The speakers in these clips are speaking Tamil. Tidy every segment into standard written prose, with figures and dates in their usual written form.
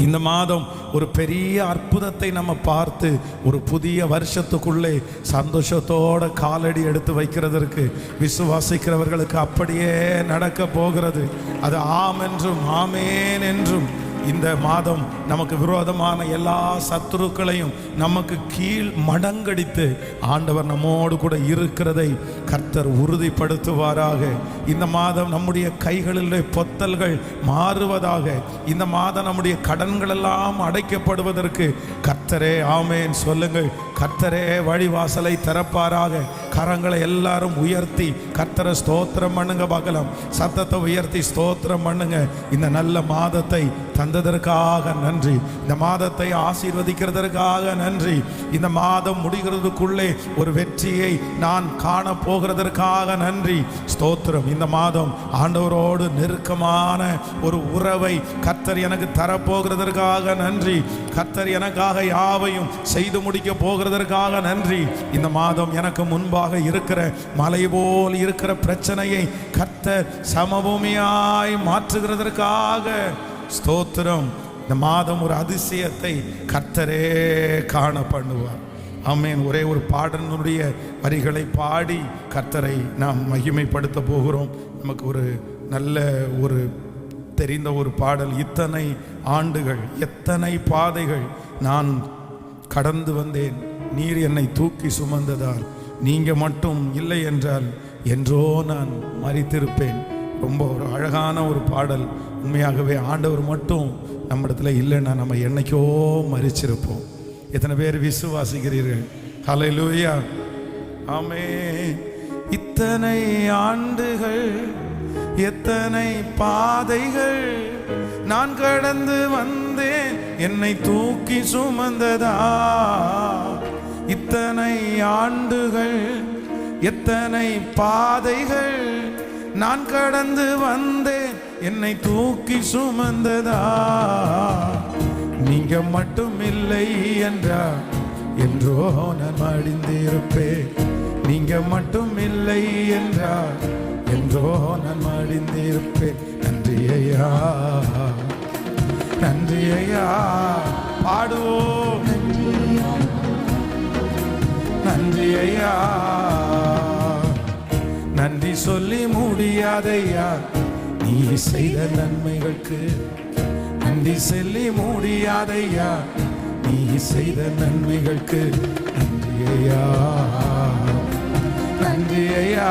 இந்த மாதம் ஒரு பெரிய அற்புதத்தை நம்ம பார்த்து ஒரு புதிய வருஷத்துக்குள்ளே சந்தோஷத்தோட காலடி எடுத்து வைக்கிறதற்கு விசுவாசிக்கிறவர்களுக்கு அப்படியே நடக்க போகிறது. அது ஆம் என்றும் ஆமேன் என்றும் இந்த மாதம் நமக்கு விரோதமான எல்லா சத்துருக்களையும் நமக்கு கீழ் மடங்கடித்து ஆண்டவர் நம்மோடு கூட இருக்கிறதை கர்த்தர் உறுதிப்படுத்துவாராக. இந்த மாதம் நம்முடைய கைகளிலே பொத்தல்கள் மாறுவதாக. இந்த மாதம் நம்முடைய கடன்கள் எல்லாம் அடைக்கப்படுவதற்கு கர்த்தரே ஆமேன் சொல்லுங்கள். கர்த்தரே வழிவாசலை திறப்பாராக. கரங்களை எல்லாரும் உயர்த்தி கர்த்தரை ஸ்தோத்திரம் பண்ணுங்க. பார்க்கலாம், சத்தத்தை உயர்த்தி ஸ்தோத்திரம் பண்ணுங்க. இந்த நல்ல மாதத்தை தந்ததற்காக நன்றி. இந்த மாதத்தை ஆசீர்வதிக்கிறதற்காக நன்றி. இந்த மாதம் முடிகிறதுக்குள்ளே ஒரு வெற்றியை நான் காண போகிறதற்காக நன்றி, ஸ்தோத்திரம். இந்த மாதம் ஆண்டவரோடு நெருக்கமான ஒரு உறவை கர்த்தர் எனக்கு தரப்போகிறதற்காக நன்றி. கர்த்தர் எனக்காக யாவையும் செய்து முடிக்க போகிறதற்காக நன்றி. இந்த மாதம் எனக்கு முன்பாக இருக்கிற மலை போல் இருக்கிற பிரச்சனையை கர்த்தர் சமபூமியாய் மாற்றுகிறதற்காக ஸ்தோத்திரம். இந்த மாதம் ஒரு அதிசயத்தை கர்த்தரே காண பண்ணுவார். ஆமென். ஒரே ஒரு பாடலுடைய வரிகளை பாடி கர்த்தரை நாம் மகிமைப்படுத்த போகிறோம். நமக்கு ஒரு நல்ல ஒரு தெரிந்த ஒரு பாடல். இத்தனை ஆண்டுகள் எத்தனை பாதைகள் நான் கடந்து வந்தேன், நீர் என்னை தூக்கி சுமந்ததால் நீங்க மட்டும் இல்லை என்றால் என்றோ நான் மரித்திருப்பேன். ரொம்ப ஒரு அழகான ஒரு பாடல். உண்மையாகவே ஆண்டவர் மட்டும் நம்ம இடத்துல இல்லைன்னா நம்ம என்னைக்கோ மரிச்சிருப்போம். எத்தனை பேர் விசுவாசிக்கிறீர்கள்? ஹல்லேலூயா, ஆமென். இத்தனை ஆண்டுகள் எத்தனை பாதைகள் நான் கடந்து வந்தேன், என்னை தூக்கி சுமந்ததா. இத்தனை ஆண்டுகள் எத்தனை பாதைகள் நான் கடந்து வந்தேன், என்னை தூக்கி சுமந்ததா. நீங்க மட்டும் இல்லை என்றா என்றோ நான் மடிந்திருப்பேன். நீங்க மட்டும் இல்லை என்றா என்றோ நான் மடிந்திருப்பேன். நன்றி ஐயா, நன்றி ஐயா. பாடுவோம் நன்றி ஐயா. நன்றி சொல்லி முடியாதையா நீ செய்த நன்மைகளுக்கு. நன்றி சொல்லி முடியாதையா நீ செய்த நன்மைகளுக்கு. நன்றி ஐயா, நன்றி ஐயா.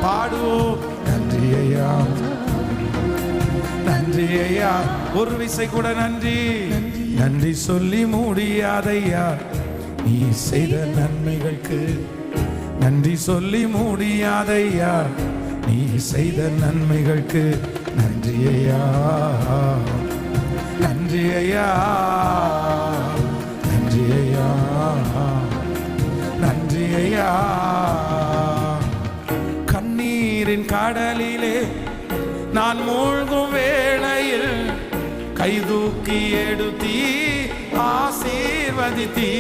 பாடுவோம் நன்றி ஐயா, நன்றி ஐயா. ஒரு விசை கூட நன்றி. நன்றி சொல்லி முடியாதையா நீ செய்த நன்மைகளுக்கு. நன்றி சொல்லி முடியாதையா நீ செய்த நன்மைகளுக்கு. நன்றி ஐயா, நன்றி ஐயா, நன்றி ஐயா, நன்றி ஐயா. கண்ணீரின் கடலிலே நான் மூழ்கும் வேளையில் கைதூக்கி எடுத்தீ ஆசீர்வதித்தீ.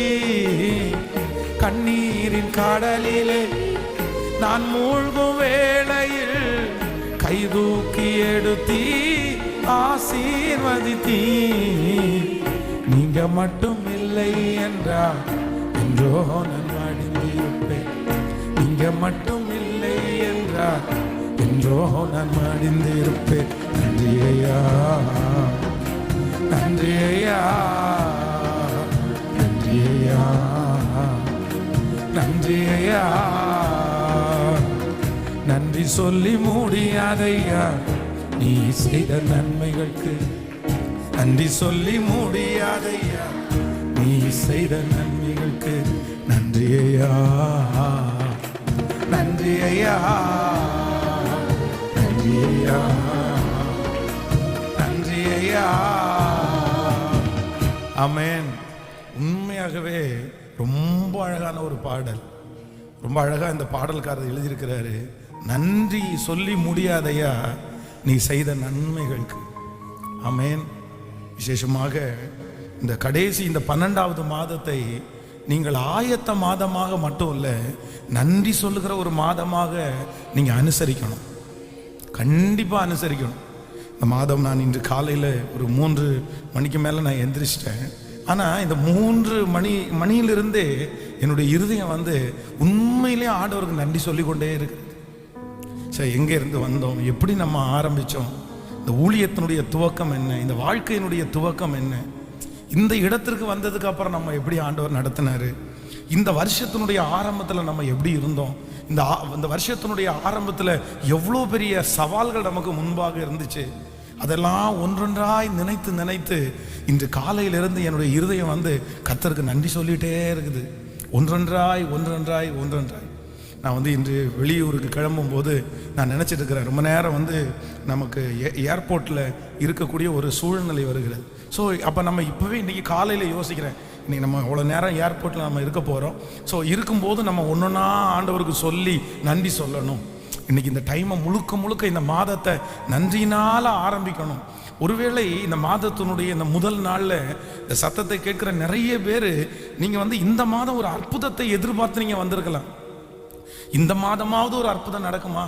கண்ணீரின் கடலிலே நான் மூழ்கும் வேளையில் கைதூக்கி எடுத்தீ ஆசீர்வதித்தீ. நீங்க மட்டும் இல்லை என்றா என்றோ நான் மடிந்திருப்பேன். நீங்க மட்டும் இல்லை என்றா என்றோ நான் மடிந்திருப்பேன். நன்றி ஐயா, நன்றி ஐயா, நன்றி ஐயா, நன்றி ஐயா. நன்றி சொல்லி முடியாதையா நீ செய்த நன்மைகளுக்கு. நன்றி சொல்லி முடியாதையா நீ செய்த நன்மைகளுக்கு. நன்றி ஐயா, நன்றி ஐயா, நன்றி ஐயா, நன்றி ஐயா. ஆமென். உண்மையாகவே ரொம்ப அழகான ஒரு பாடல். ரொம்ப அழகாக இந்த பாடல்காரர் எழுதியிருக்கிறாரு. நன்றி சொல்லி முடியாதையா நீ செய்த நன்மைகளுக்கு. ஆமென். விசேஷமாக இந்த கடைசி இந்த 12வது மாதத்தை நீங்கள் ஆயத்த மாதமாக மட்டும் இல்லை, நன்றி சொல்லுகிற ஒரு மாதமாக நீங்கள் அனுசரிக்கணும். கண்டிப்பாக அனுசரிக்கணும். இந்த மாதம் நான் இன்று காலையில் ஒரு 3 மணிக்கு மேலே நான் எந்திரிச்சிட்டேன். ஆனால் இந்த 3 மணியிலிருந்தே என்னுடைய இருதயம் வந்து உண்மையிலே ஆண்டவருக்கு நன்றி சொல்லிக்கொண்டே இருக்கு. சரி, எங்கே இருந்து வந்தோம், எப்படி நம்ம ஆரம்பித்தோம், இந்த ஊழியத்தினுடைய துவக்கம் என்ன, இந்த வாழ்க்கையினுடைய துவக்கம் என்ன, இந்த இடத்திற்கு வந்ததுக்கு அப்புறம் நம்ம எப்படி ஆண்டவர் நடத்தினார், இந்த வருஷத்தினுடைய ஆரம்பத்தில் நம்ம எப்படி இருந்தோம், இந்த வருஷத்தினுடைய ஆரம்பத்தில் எவ்வளோ பெரிய சவால்கள் நமக்கு முன்பாக இருந்துச்சு, அதெல்லாம் ஒன்றொன்றாய் நினைத்து நினைத்து இன்று காலையிலிருந்து என்னுடைய இருதயம் வந்து கர்த்தருக்கு நன்றி சொல்லிகிட்டே இருக்குது. ஒன்றொன்றாய் ஒன்றொன்றாய் ஒன்றொன்றாய். நான் வந்து இன்று வெளியூருக்கு கிளம்பும்போது நான் நினச்சிட்டு இருக்கிறேன், ரொம்ப நேரம் வந்து நமக்கு ஏர்போர்ட்டில் இருக்கக்கூடிய ஒரு சூழ்நிலை வருகிறது. ஸோ அப்போ நம்ம இப்போவே இன்றைக்கி காலையில் யோசிக்கிறேன், இன்றைக்கி நம்ம அவ்வளோ நேரம் ஏர்போர்ட்டில் நம்ம இருக்க போகிறோம். ஸோ இருக்கும்போது நம்ம ஒன்றொன்னா ஆண்டவருக்கு சொல்லி நன்றி சொல்லணும். இன்றைக்கி இந்த டைமை முழுக்க இந்த மாதத்தை நன்றினால் ஆரம்பிக்கணும். ஒருவேளை இந்த மாதத்தினுடைய இந்த முதல் நாளில் இந்த சத்தத்தை கேட்குற நிறைய பேர் நீங்கள் வந்து இந்த மாதம் ஒரு அற்புதத்தை எதிர்பார்த்து நீங்கள் வந்திருக்கலாம். இந்த மாதமாவது ஒரு அற்புதம் நடக்குமா,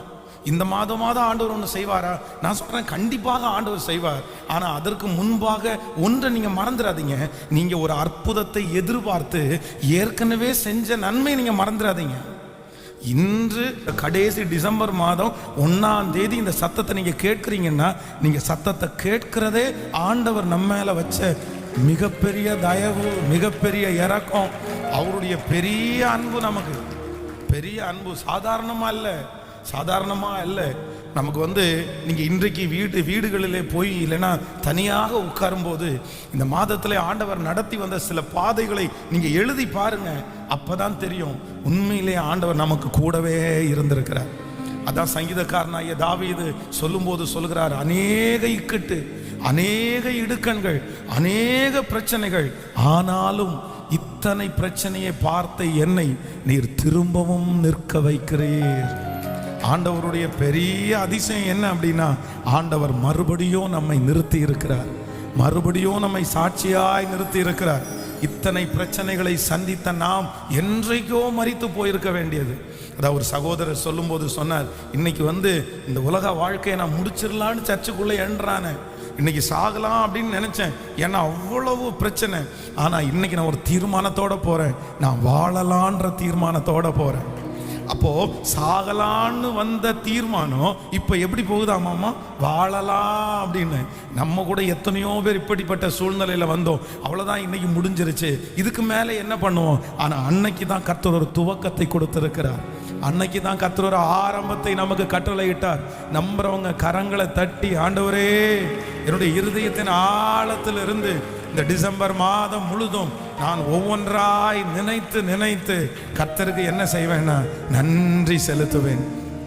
இந்த மாதமாவது ஆண்டவர் ஒன்று செய்வாரா? நான் சொல்கிறேன், கண்டிப்பாக ஆண்டவர் செய்வார். ஆனால் அதற்கு முன்பாக ஒன்றை நீங்கள் மறந்துடாதீங்க. நீங்கள் ஒரு அற்புதத்தை எதிர்பார்த்து ஏற்கனவே செஞ்ச நன்மை நீங்கள் மறந்துடாதீங்க. இன்று கடைசி டிசம்பர் மாதம் 1ஆம் தேதி இந்த சத்தத்தை நீங்கள் கேட்குறீங்கன்னா, நீங்கள் சத்தத்தை கேட்கிறதே ஆண்டவர் நம்ம மேலே வச்ச மிகப்பெரிய தயவு, மிகப்பெரிய இரக்கம், அவருடைய பெரிய அன்பு. நமக்கு பெரிய அன்பு சாதாரணமாக இல்லை. நமக்கு வந்து நீங்கள் இன்றைக்கு வீடுகளிலே போய் இல்லைன்னா தனியாக உட்காரும்போது இந்த மாதத்தில் ஆண்டவர் நடத்தி வந்த சில பாதைகளை நீங்கள் எழுதி பாருங்க. அப்போ தான் தெரியும் உண்மையிலே ஆண்டவர் நமக்கு கூடவே இருந்திருக்கிறார். அதான் சங்கீதக்காரனாகிய தாவீது சொல்லும்போது சொல்கிறார், அநேக இக்கட்டு, அநேக இடுக்கண்கள், அநேக பிரச்சனைகள், ஆனாலும் இத்தனை பிரச்சனையை பார்த்த என்னை நீர் திரும்பவும் நிற்க வைக்கிறீர். ஆண்டவருடைய பெரிய அதிசயம் என்ன அப்படின்னா, ஆண்டவர் மறுபடியும் நம்மை நிறுத்தி இருக்கிறார், மறுபடியும் நம்மை சாட்சியாய் நிறுத்தி இருக்கிறார். இத்தனை பிரச்சனைகளை சந்தித்த நாம் என்றைக்கோ மரித்து போயிருக்க வேண்டியது. அதாவது ஒரு சகோதரர் சொல்லும்போது சொன்னார், இன்னைக்கு வந்து இந்த உலக வாழ்க்கையை நான் முடிச்சிடலான்னு சர்ச்சுக்குள்ளே என்றானே, இன்னைக்கு சாகலாம் அப்படின்னு நினைச்சேன், ஏன்னா அவ்வளவு பிரச்சனை. ஆனால் இன்னைக்கு நான் ஒரு தீர்மானத்தோட போறேன், நான் வாழலான்ற தீர்மானத்தோட போறேன். அப்போ சாகலான்னு வந்த தீர்மானம் இப்ப எப்படி போகுதாமாமா, வாழலாம் அப்படின்னு. நம்ம கூட எத்தனையோ பேர் இப்படிப்பட்ட சூழ்நிலையில வந்தோம், அவ்வளவுதான், இன்னைக்கு முடிஞ்சிருச்சு, இதுக்கு மேல என்ன பண்ணுவோம். ஆனா அன்னைக்கு தான் கர்த்தர் ஒரு துவக்கத்தை கொடுத்திருக்கிறார், அன்னைக்கு தான் கர்த்தர் ஒரு ஆரம்பத்தை நமக்கு கட்டளையிட்டார். நம்புறவங்க கரங்களை தட்டி, ஆண்டவரே என்னுடைய இருதயத்தின் ஆழத்தில் இருந்து இந்த டிசம்பர் மாதம் முழுதும் நான் ஒவ்வொன்றாய் நினைத்து நினைத்து கர்த்தருக்கு என்ன செய்வேன்னா நன்றி செலுத்துவேன்.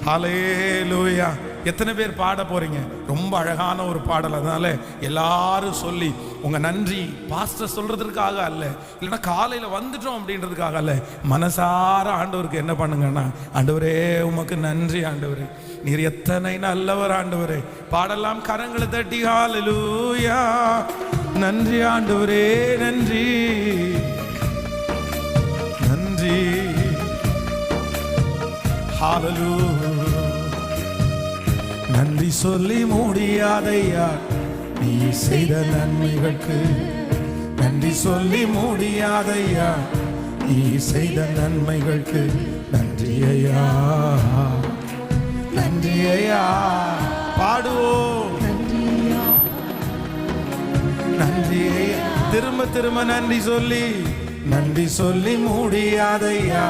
ஹல்லேலூயா. எத்தனை பேர் பாட போறீங்க? ரொம்ப அழகான ஒரு பாடல். அதனால எல்லாரும் சொல்லி உங்க நன்றி பாஸ்டர் சொல்றதுக்காக அல்ல, இல்லைன்னா காலையில வந்துட்டோம் அப்படின்றதுக்காக அல்ல, மனசார ஆண்டவருக்கு என்ன பண்ணுங்கன்னா, ஆண்டவரே உமக்கு நன்றி ஆண்டவரே, நீர் எத்தனை நல்லவர் ஆண்டவரே. பாடலாம், கரங்களை தட்டி ஹல்லேலூயா. நன்றி ஆண்டவரே, நன்றி நன்றி, ஹல்லேலூயா. நன்றி சொல்லி முடியாதையா நீ செய்த நன்மைகளுக்கு, நன்றி சொல்லி முடியாதையா நீ செய்த நன்மைகளுக்கு. நன்றி ஐயா, நன்றி ஐயா. பாடுவோம் நன்றி ஐயா, திரும்ப திரும்ப நன்றி சொல்லி முடியாதையா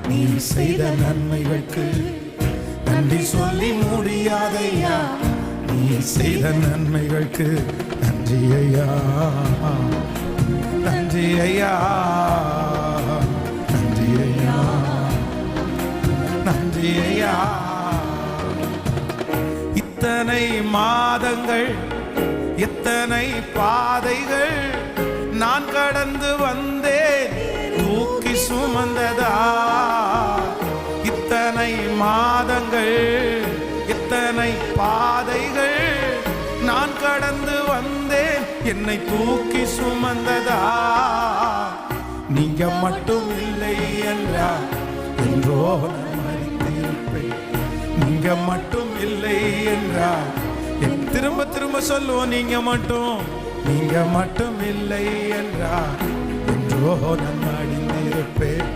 நீ செய்த நன்மைகளுக்கு. நன்றி சொல்லி முடியாதையா நீ செய்த நன்மைகளுக்கு. நன்றி ஐயா, நன்றி ஐயா, நன்றி ஐயா, நன்றி ஐயா. இத்தனை மாதங்கள், எத்தனை பாதைகள் நான் கடந்து வந்தேன் தூக்கி சுமந்ததா. இத்தனை மாதங்கள், எத்தனை பாதைகள் நான் கடந்து வந்தேன் என்னை தூக்கி சுமந்ததா. நீங்க மட்டும் இல்லை என்றால் என்றோ மரித்திருப்பேன், நீங்க மட்டும் இல்லை என்றால் திரும்ப திரும்ப சொல்லுவோம், நீங்க மட்டும் இல்லை என்றார் என்றோ நான் மடிந்திருப்பேன்.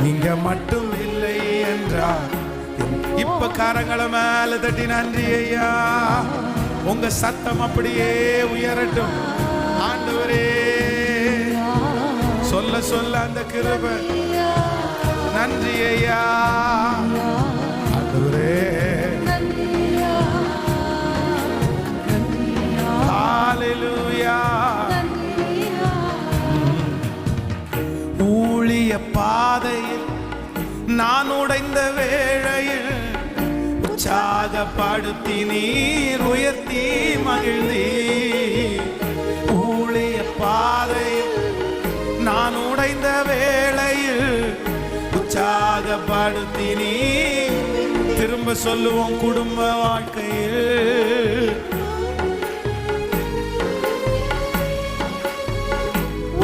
நீங்க மட்டும் இல்லை என்றார். இப்ப கரங்களை மேல தட்டி நன்றி ஐயா. உங்க சத்தம் அப்படியே உயரட்டும். ஆண்டவரே சொல்ல சொல்ல அந்த கிருபை. நன்றி ஐயா. ஆண்டவரே ஹல்லேலூயா. ஊழிய பாதையில் நான் உடைந்த வேளையில் உற்சாகப்படுத்தி நீர் உயர்த்தி மகிழ்ந்தீ. ஊழிய பாதையில் நான் உடைந்த வேளையில் உற்சாகப்படுத்தி நீர். திரும்ப சொல்லுவோம், குடும்ப வாழ்க்கையில்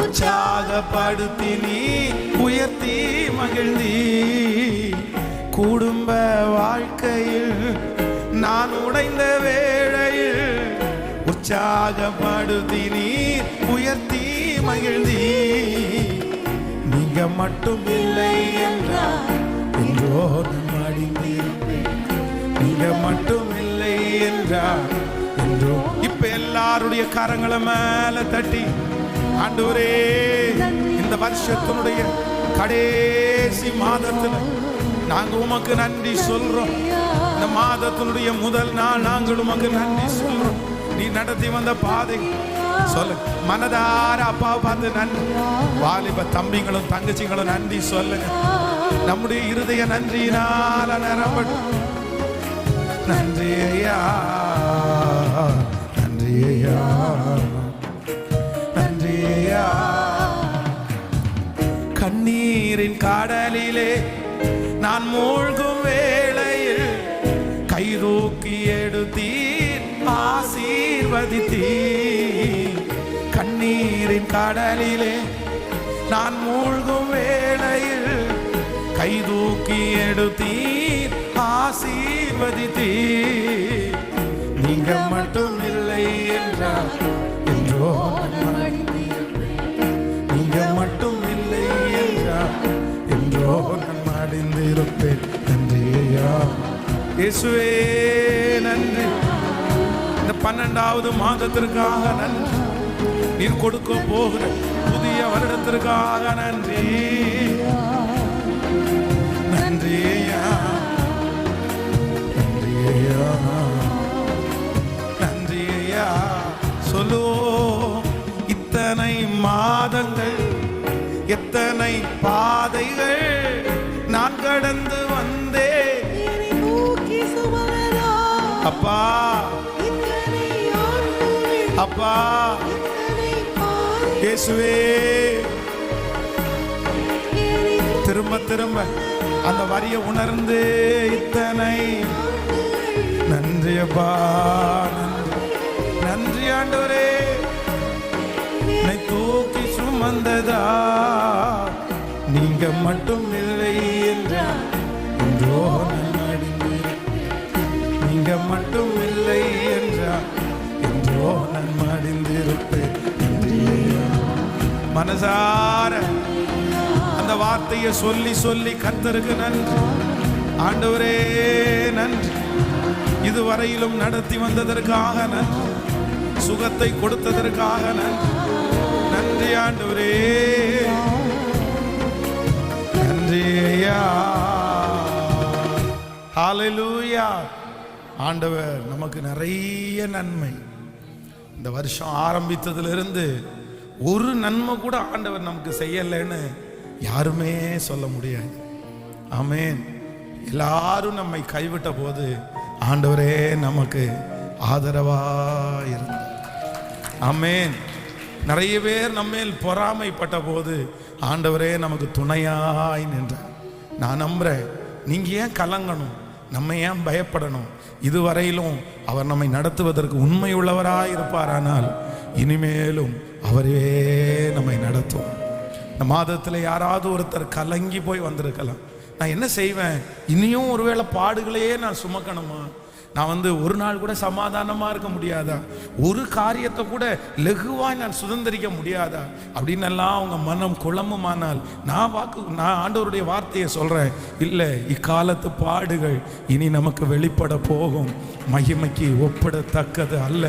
உற்சாகப்படுத்தி நீ உயர்த்தி மகிழ்ந்தீ. குடும்ப வாழ்க்கையில் நான் உடைந்த வேளையில் உற்சாகப்படுத்தி நீ உயர்த்தி மகிழ்ந்தீ. நீங்க மட்டும் இல்லை என்றார் என்றோ நான் மடிந்திருப்பேன். நீங்க மட்டும் இல்லை என்றார் என்றோ. இப்ப எல்லாருடைய கரங்களை மேல தட்டி, ஆண்டவரே இந்த வருஷத்தினுடைய கடைசி மாதத்துல நாங்க உமக்கு நன்றி சொல்றோம். இந்த மாதத்தினுடைய முதல் நாள் நாங்கள் உமக்கு நன்றி சொல்றோம். நீ நடத்தி வந்த பாதை சொல்லு. மனதார அப்பாவை பார்த்து நன்றி. வாலிப தம்பிங்களும் தங்கச்சிங்களும் நன்றி சொல்லுங்க. நம்முடைய இருதய நன்றியினால நிரம்பட்டும். நன்றி ஐயா, நன்றி ஐயா, நன்றி ஐயா. கண்ணீரின் கடலிலே நான் மூழ்கும் வேளையில் கைதூக்கி எடுத்தீர், ஆசீர்வதித்தீர். கண்ணீரின் கடலிலே நான் மூழ்கும் வேளையில் கைதூக்கி எடுத்தீர், ஆசீர்வதித்தீர். நீங்க மட்டும் இல்லை என்றார் என்றோ நீங்க மட்டும் இல்லை என்றார் என்றோ நான் மடிந்திருப்பேன். நன்றி ஐயா இயேசுவே, நன்றி. இந்த 12வது மாதத்திற்காக நன்றி. நீர் கொடுக்க போகிற புதிய வருடத்திற்காக நன்றி. நன்றி ஐயா, நன்றி ஐயா, நன்றி ஐயா. சொல்லுவோம், இத்தனை மாதங்கள் எத்தனை பாதைகள் நான் கடந்து வந்தேன் அப்பா, அப்பா இயேசுவே. திரும்ப திரும்ப அந்த வரியை உணர்ந்து இத்தனை நன்றி அப்பா, நன்றி ஆண்டவரே. என்னை தூக்கி சுமந்ததா நீங்க மட்டும் இல்லை என்றோ நான் மடிந்திருப்பேன். நீங்க மட்டும் இல்லை என்றோ நான் மடிந்திருப்பேன். மனசார அந்த வார்த்தையை சொல்லி சொல்லி கர்த்தருக்கு நன்றி. ஆண்டவரே நன்றி. இதுவரையிலும் நடத்தி வந்ததற்காக நன்றி. சுகத்தை கொடுத்ததற்காக நன்றி. நன்றி ஆண்டவரே, நன்றி ஐயா. ஹல்லேலூயா. ஆண்டவர் நமக்கு நிறைய நன்மை. இந்த வருஷம் ஆரம்பித்ததிலிருந்து ஒரு நன்மை கூட ஆண்டவர் நமக்கு செய்யலைன்னு யாருமே சொல்ல முடியாது. ஆமென். எல்லாரும் நம்மை கைவிட்ட போது ஆண்டவரே நமக்கு ஆதரவா இருந்தார். ஆமென். நிறைய பேர் நம்மேல் பொறாமைப்பட்ட போது ஆண்டவரே நமக்கு துணையாய் நின்றார். நான் நம்புறேன், நீங்க ஏன் கலங்கணும், நம்ம ஏன் பயப்படணும்? இதுவரையிலும் அவர் நம்மை நடத்துவதற்கு உண்மையுள்ளவராய் இருப்பார். ஆனால் இனிமேலும் அவரே நம்மை நடத்துவார். இந்த மாதத்தில் யாராவது ஒருத்தர் கலங்கி போய் வந்திருக்கலாம். நான் என்ன செய்வேன், இனியும் ஒருவேளை பாடுகளையே நான் சுமக்கணுமா, நான் ஒரு நாள் கூட சமாதானமா இருக்க முடியாதா? ஒரு காரியத்தை கூட லகுவாய் நான் சுதந்திரிக்க முடியாதா அப்படின்னு எல்லாம் அவங்க மனம் குழம்புமானால் நான் ஆண்டவருடைய வார்த்தையை சொல்றேன், இல்லை, இக்காலத்து பாடுகள் இனி நமக்கு வெளிப்பட போகும், மகிமைக்கு ஒப்பிடத்தக்கது அல்ல.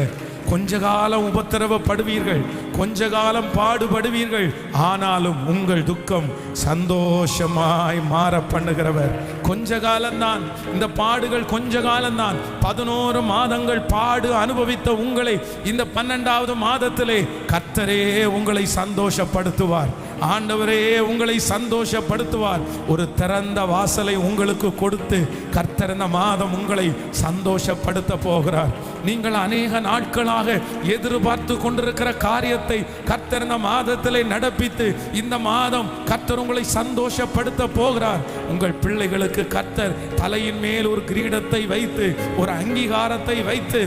கொஞ்ச காலம் உபத்திரவப்படுவீர்கள், கொஞ்ச காலம் பாடுபடுவீர்கள், ஆனாலும் உங்கள் துக்கம் சந்தோஷமாய் மாற பண்ணுகிறவர். கொஞ்ச காலம்தான் இந்த பாடுகள், கொஞ்ச காலம்தான். 11 மாதங்கள் பாடு அனுபவித்த உங்களை இந்த 12வது மாதத்திலே கர்த்தரே உங்களை சந்தோஷப்படுத்துவார். ஆண்டவரே உங்களை சந்தோஷப்படுத்துவார். ஒரு திறந்த வாசலை உங்களுக்கு கொடுத்து கர்த்தர் இந்த மாதம் உங்களை சந்தோஷப்படுத்த போகிறார். நீங்கள் அநேக நாட்களாக எதிர்பார்த்து கொண்டிருக்கிற காரியத்தை கர்த்தர் இந்த மாதத்திலே நடப்பித்து இந்த மாதம் கர்த்தர் உங்களை சந்தோஷப்படுத்த போகிறார். உங்கள் பிள்ளைகளுக்கு கர்த்தர் தலையின் மேல் ஒரு கிரீடத்தை வைத்து ஒரு அங்கீகாரத்தை வைத்து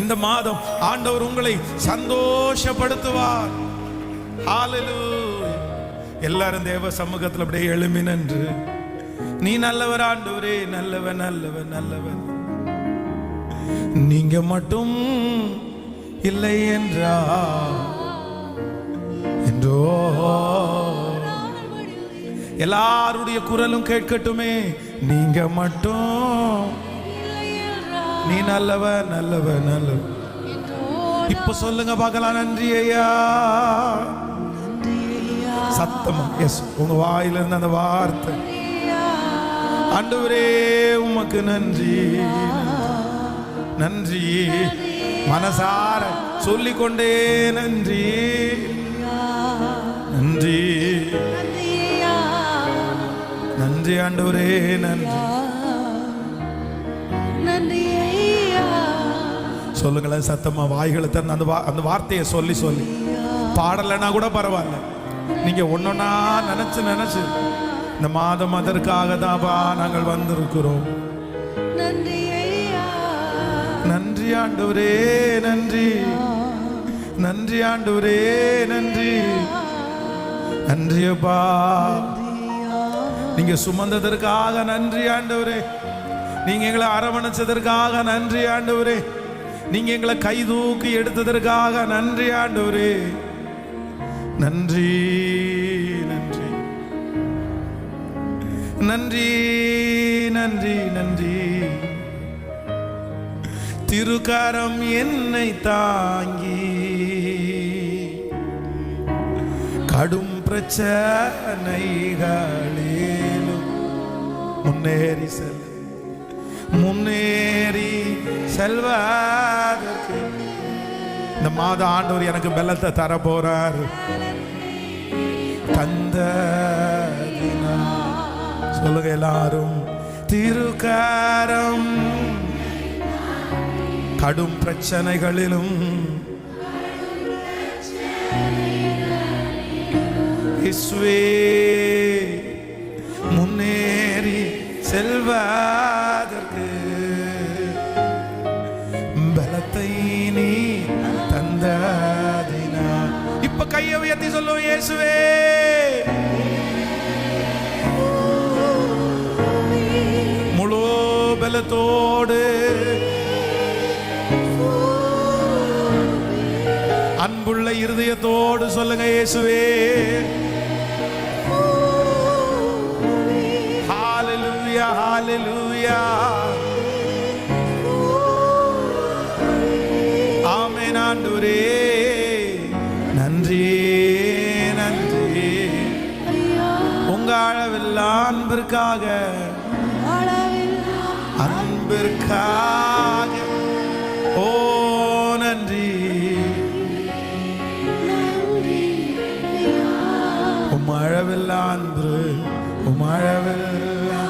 இந்த மாதம் ஆண்டவர் உங்களை சந்தோஷப்படுத்துவார். ஹல்லேலூயா. எல்லாரும் தேவ சமூகத்தில் அப்படியே எழும்பி நின்று, நீ நல்லவர் ஆண்டவரே, நல்லவன் நல்லவன் நல்லவன், நீங்க மட்டும் இல்லை என்றோ எல்லாருடைய குரலும் கேட்கட்டுமே, நீங்க மட்டும், நீ நல்லவன் நல்லவன் நல்லவன். இப்ப சொல்லுங்க பார்க்கலாம், நன்றி ஐயா. சத்தமா எஸ், உங்க வாயில இருந்து அந்த வார்த்தை, ஆண்டவரே உமக்கு நன்றி நன்றி, மனசார சொல்லிக்கொண்டே நன்றி நன்றி நன்றி ஆண்டவரே நன்றி. சொல்லுங்களேன் சத்தமா, வாய்களை தந்து அந்த வார்த்தையை சொல்லி சொல்லி. பாடலைன்னா கூட பரவாயில்ல, நீங்க ஒன்னொன்னா நினைச்சு நினைச்சு இந்த மாதம் அதற்காக தான்ப்பா நாங்கள் வந்திருக்கிறோம். நன்றி ஆண்டவரே நன்றி, நன்றி ஆண்டவரே நன்றி, நன்றியப்பா. நீங்க சுமந்ததற்காக நன்றி ஆண்டவரே, நீங்க எங்களை அரவணைச்சதற்காக நன்றி ஆண்டவரே, நீங்க எங்களை கை தூக்கி எடுத்ததற்காக நன்றி ஆண்டவரே. நன்றி நன்றி நன்றி நன்றி நன்றி. திருக்கரம் என்னை தாங்கி கடும் பிரச்சனைகளிலும் முன்னேறி செல்வதற்கு இந்த மாத ஆண்டவர் எனக்கு பலத்தை தர போறார். தந்த சொல்லுங்க எல்லாரும், திருக்கரம் கடும் பிரச்சனைகளிலும் இயேசுவே முன்னேறி செல்வதற்கு பலத்தை நீ தந்ததினா. இப்ப கையை உயர்த்தி சொல்லுவோம், இயேசுவே முழு பலத்தோடு அன்புள்ள இருதயத்தோடு சொல்லுங்க, இயேசுவே ஹalleluya ஹalleluya ஆமென். ஆண்டவரே நன்றி நன்றி, உங்க அளவில்லா அன்பிற்காக ஓ நன்றி. உமழவில்லா அன்பு, உமழவில்லா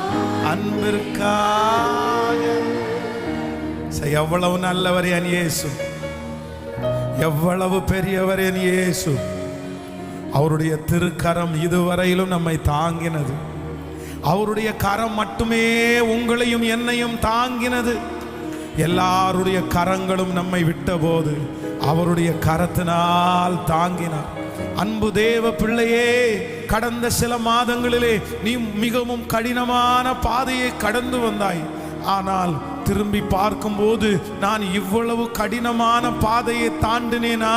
அன்பிற்காக. எவ்வளவு நல்லவர் என் இயேசு, எவ்வளவு பெரியவர் என் இயேசு. அவருடைய திருக்கரம் இதுவரையிலும் நம்மை தாங்கினது. அவருடைய கரம் மட்டுமே உங்களையும் என்னையும் தாங்கினது. எல்லாருடைய கரங்களும் நம்மை விட்டபோது அவருடைய கரத்தினால் தாங்கினார். அன்பு தேவ பிள்ளையே, கடந்த சில மாதங்களிலே நீ மிகவும் கடினமான பாதையை கடந்து வந்தாய். ஆனால் திரும்பி பார்க்கும்போது நான் இவ்வளவு கடினமான பாதையை தாண்டினேனா,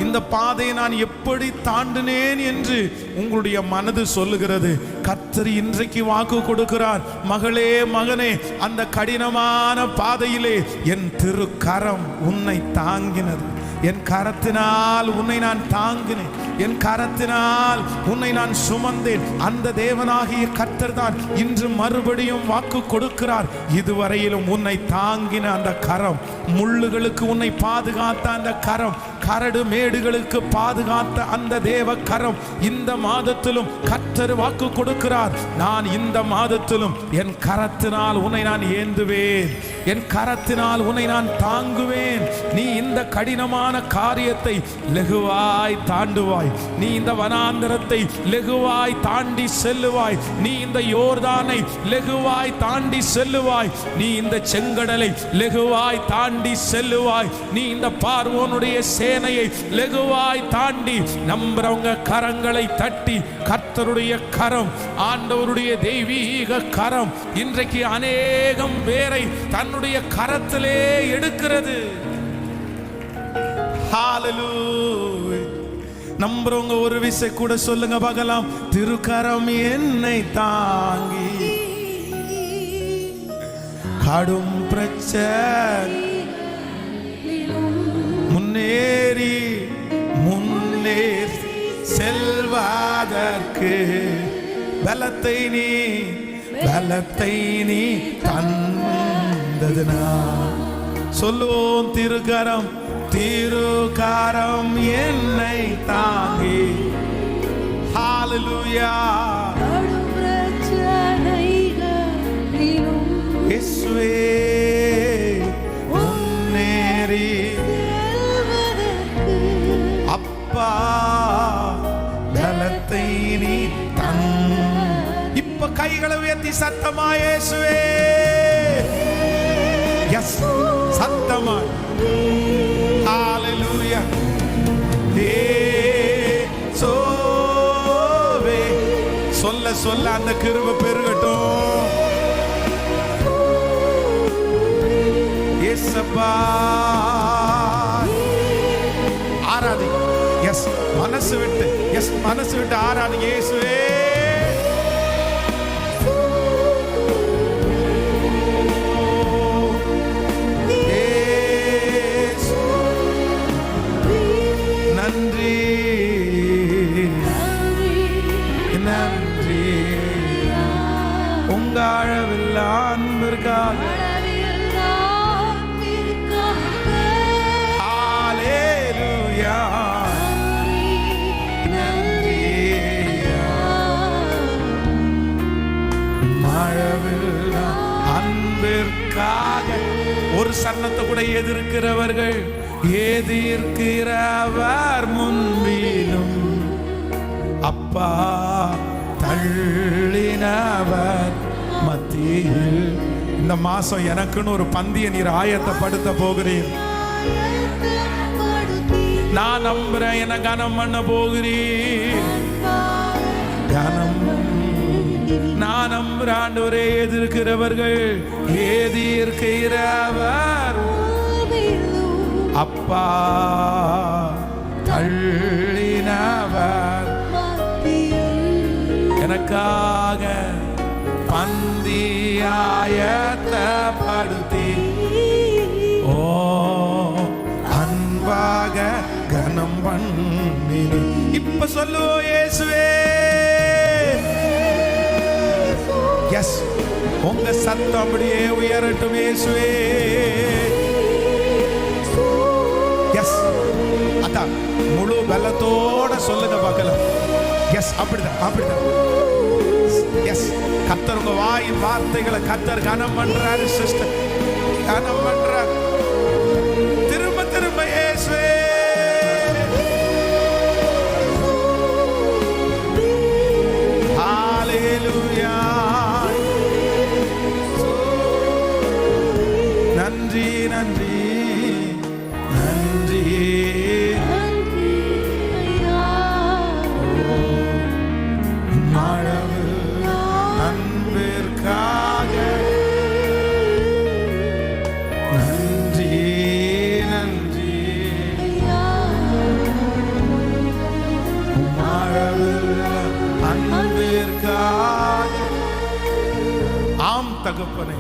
இந்த பாதையை நான் எப்படி தாண்டினேன் என்று உங்களுடைய மனது சொல்லுகிறது. கர்த்தர் இன்றைக்கு வாக்கு கொடுக்கிறார், மகளே மகனே, அந்த கடினமான பாதையிலே என் திருக்கரம் உன்னை தாங்கினது. என் கரத்தினால் உன்னை நான் தாங்கினேன், என் கரத்தினால் உன்னை நான் சுமந்தேன். அந்த தேவனாகிய கர்த்தர் தான் இன்று மறுபடியும் வாக்கு கொடுக்கிறார். இதுவரையிலும் உன்னை தாங்கின அந்த கரம், முள்ளுகளுக்கு உன்னை பாதுகாத்த அந்த கரம், கரடு மேடுகளுக்கு பாதுகாத்த அந்த தேவ கரம் இந்த மாதத்திலும் கர்த்தர் வாக்கு கொடுக்கிறார். நான் இந்த மாதத்திலும் என் கரத்தினால் உன்னை நான் ஏந்துவேன், என் கரத்தினால் உன்னை நான் தாங்குவேன். நீ இந்த கடினமான காரியத்தை லெகுவாய் தாண்டுவாய். நீ இந்த வனாந்தரத்தை லெகுவாய் தாண்டி செல்லுவாய். நீ இந்த யோர்தானை லெகுவாய் தாண்டி செல்லுவாய். நீ இந்த செங்கடலை லெகுவாய் தாண்டி செல்லுவாய். நீ இந்த பார்வோனுடைய சேனையை லெகுவாய் தாண்டி. நம்புறவங்க கரங்களை தட்டி, கர்த்தருடைய கரம், ஆண்டவருடைய தெய்வீக கரம் இன்றைக்கு அநேகம் பேரை தன்னுடைய கரத்திலே எடுக்கிறது. ஹalleluya. நம்புறவங்க ஒரு விசை கூட சொல்லுங்க பார்க்கலாம். திருக்கரம் என்னை தாங்கி கடும் பிரச்சனை முன்னேறி செல்வதற்கு பலத்தை நீ தந்ததுனா சொல்லுவோம். திருக்கரம் என்னை தாங்கி. ஹalleluya. இயேசுவே முன்னேறி அப்பா பலத்தை நீ தன். இப்ப கைகளை உயர்த்தி சத்தமா இயேசுவே, எஸ் சத்தமா. ஹalleluya. சொல்ல சொல்ல அந்த கிருபை பெருகட்டும். இயேசுப்பா ஆராதி. எஸ் மனசு விட்டு, எஸ் மனசு விட்டு ஆராதி. இயேசுவே நன்றி நன்றி. உங்க அளவில்லா அன்பிற்காக. ஹalleluya. நன்றி அளவில்லா அன்பிற்காக. ஒரு சன்னத்தை கூட எதிர்க்கிறவர்கள், எதிர்க்கிறவர் முன்பிலும் அப்பா தள்ளினவர் மத்தியில். இந்த மாசம் எனக்குன்னு ஒரு பந்திய நீர் ஆயத்தப்படுத்த போகிறீர். நான் நம்புறேன், என்ன கனம் பண்ண போகிறீர். கனம் நான் நம்புறேன் ஆண்டவரே. எதிர்க்கிறவர்கள், எதிர்க்கிறவர் அப்பா தள்ளினவர் எனக்காக பந்தியாயத்தப்படுத்தி. ஓ அன்பாக கனம் பண்ணி. இப்ப சொல்லுவோம் இயேசுவே. எஸ் உங்க சத்தம் அப்படியே உயரட்டும். இயேசுவே எஸ். அதான் முழு பலத்தோட சொல்லுங்க பார்க்கலாம். எஸ் அப்படிதான் அப்படிதான். எஸ் கர்த்தர் உங்க வாயின் வார்த்தைகளை கர்த்தர் கனம் பண்றாரு. சிஸ்டர் கனம் பண்றாரு. திரும்ப திரும்ப இயேசுவே. ஹalleluya. நன்றி நன்றி நன்றி. அன்பிற்காக. ஆம் தகப்பனே,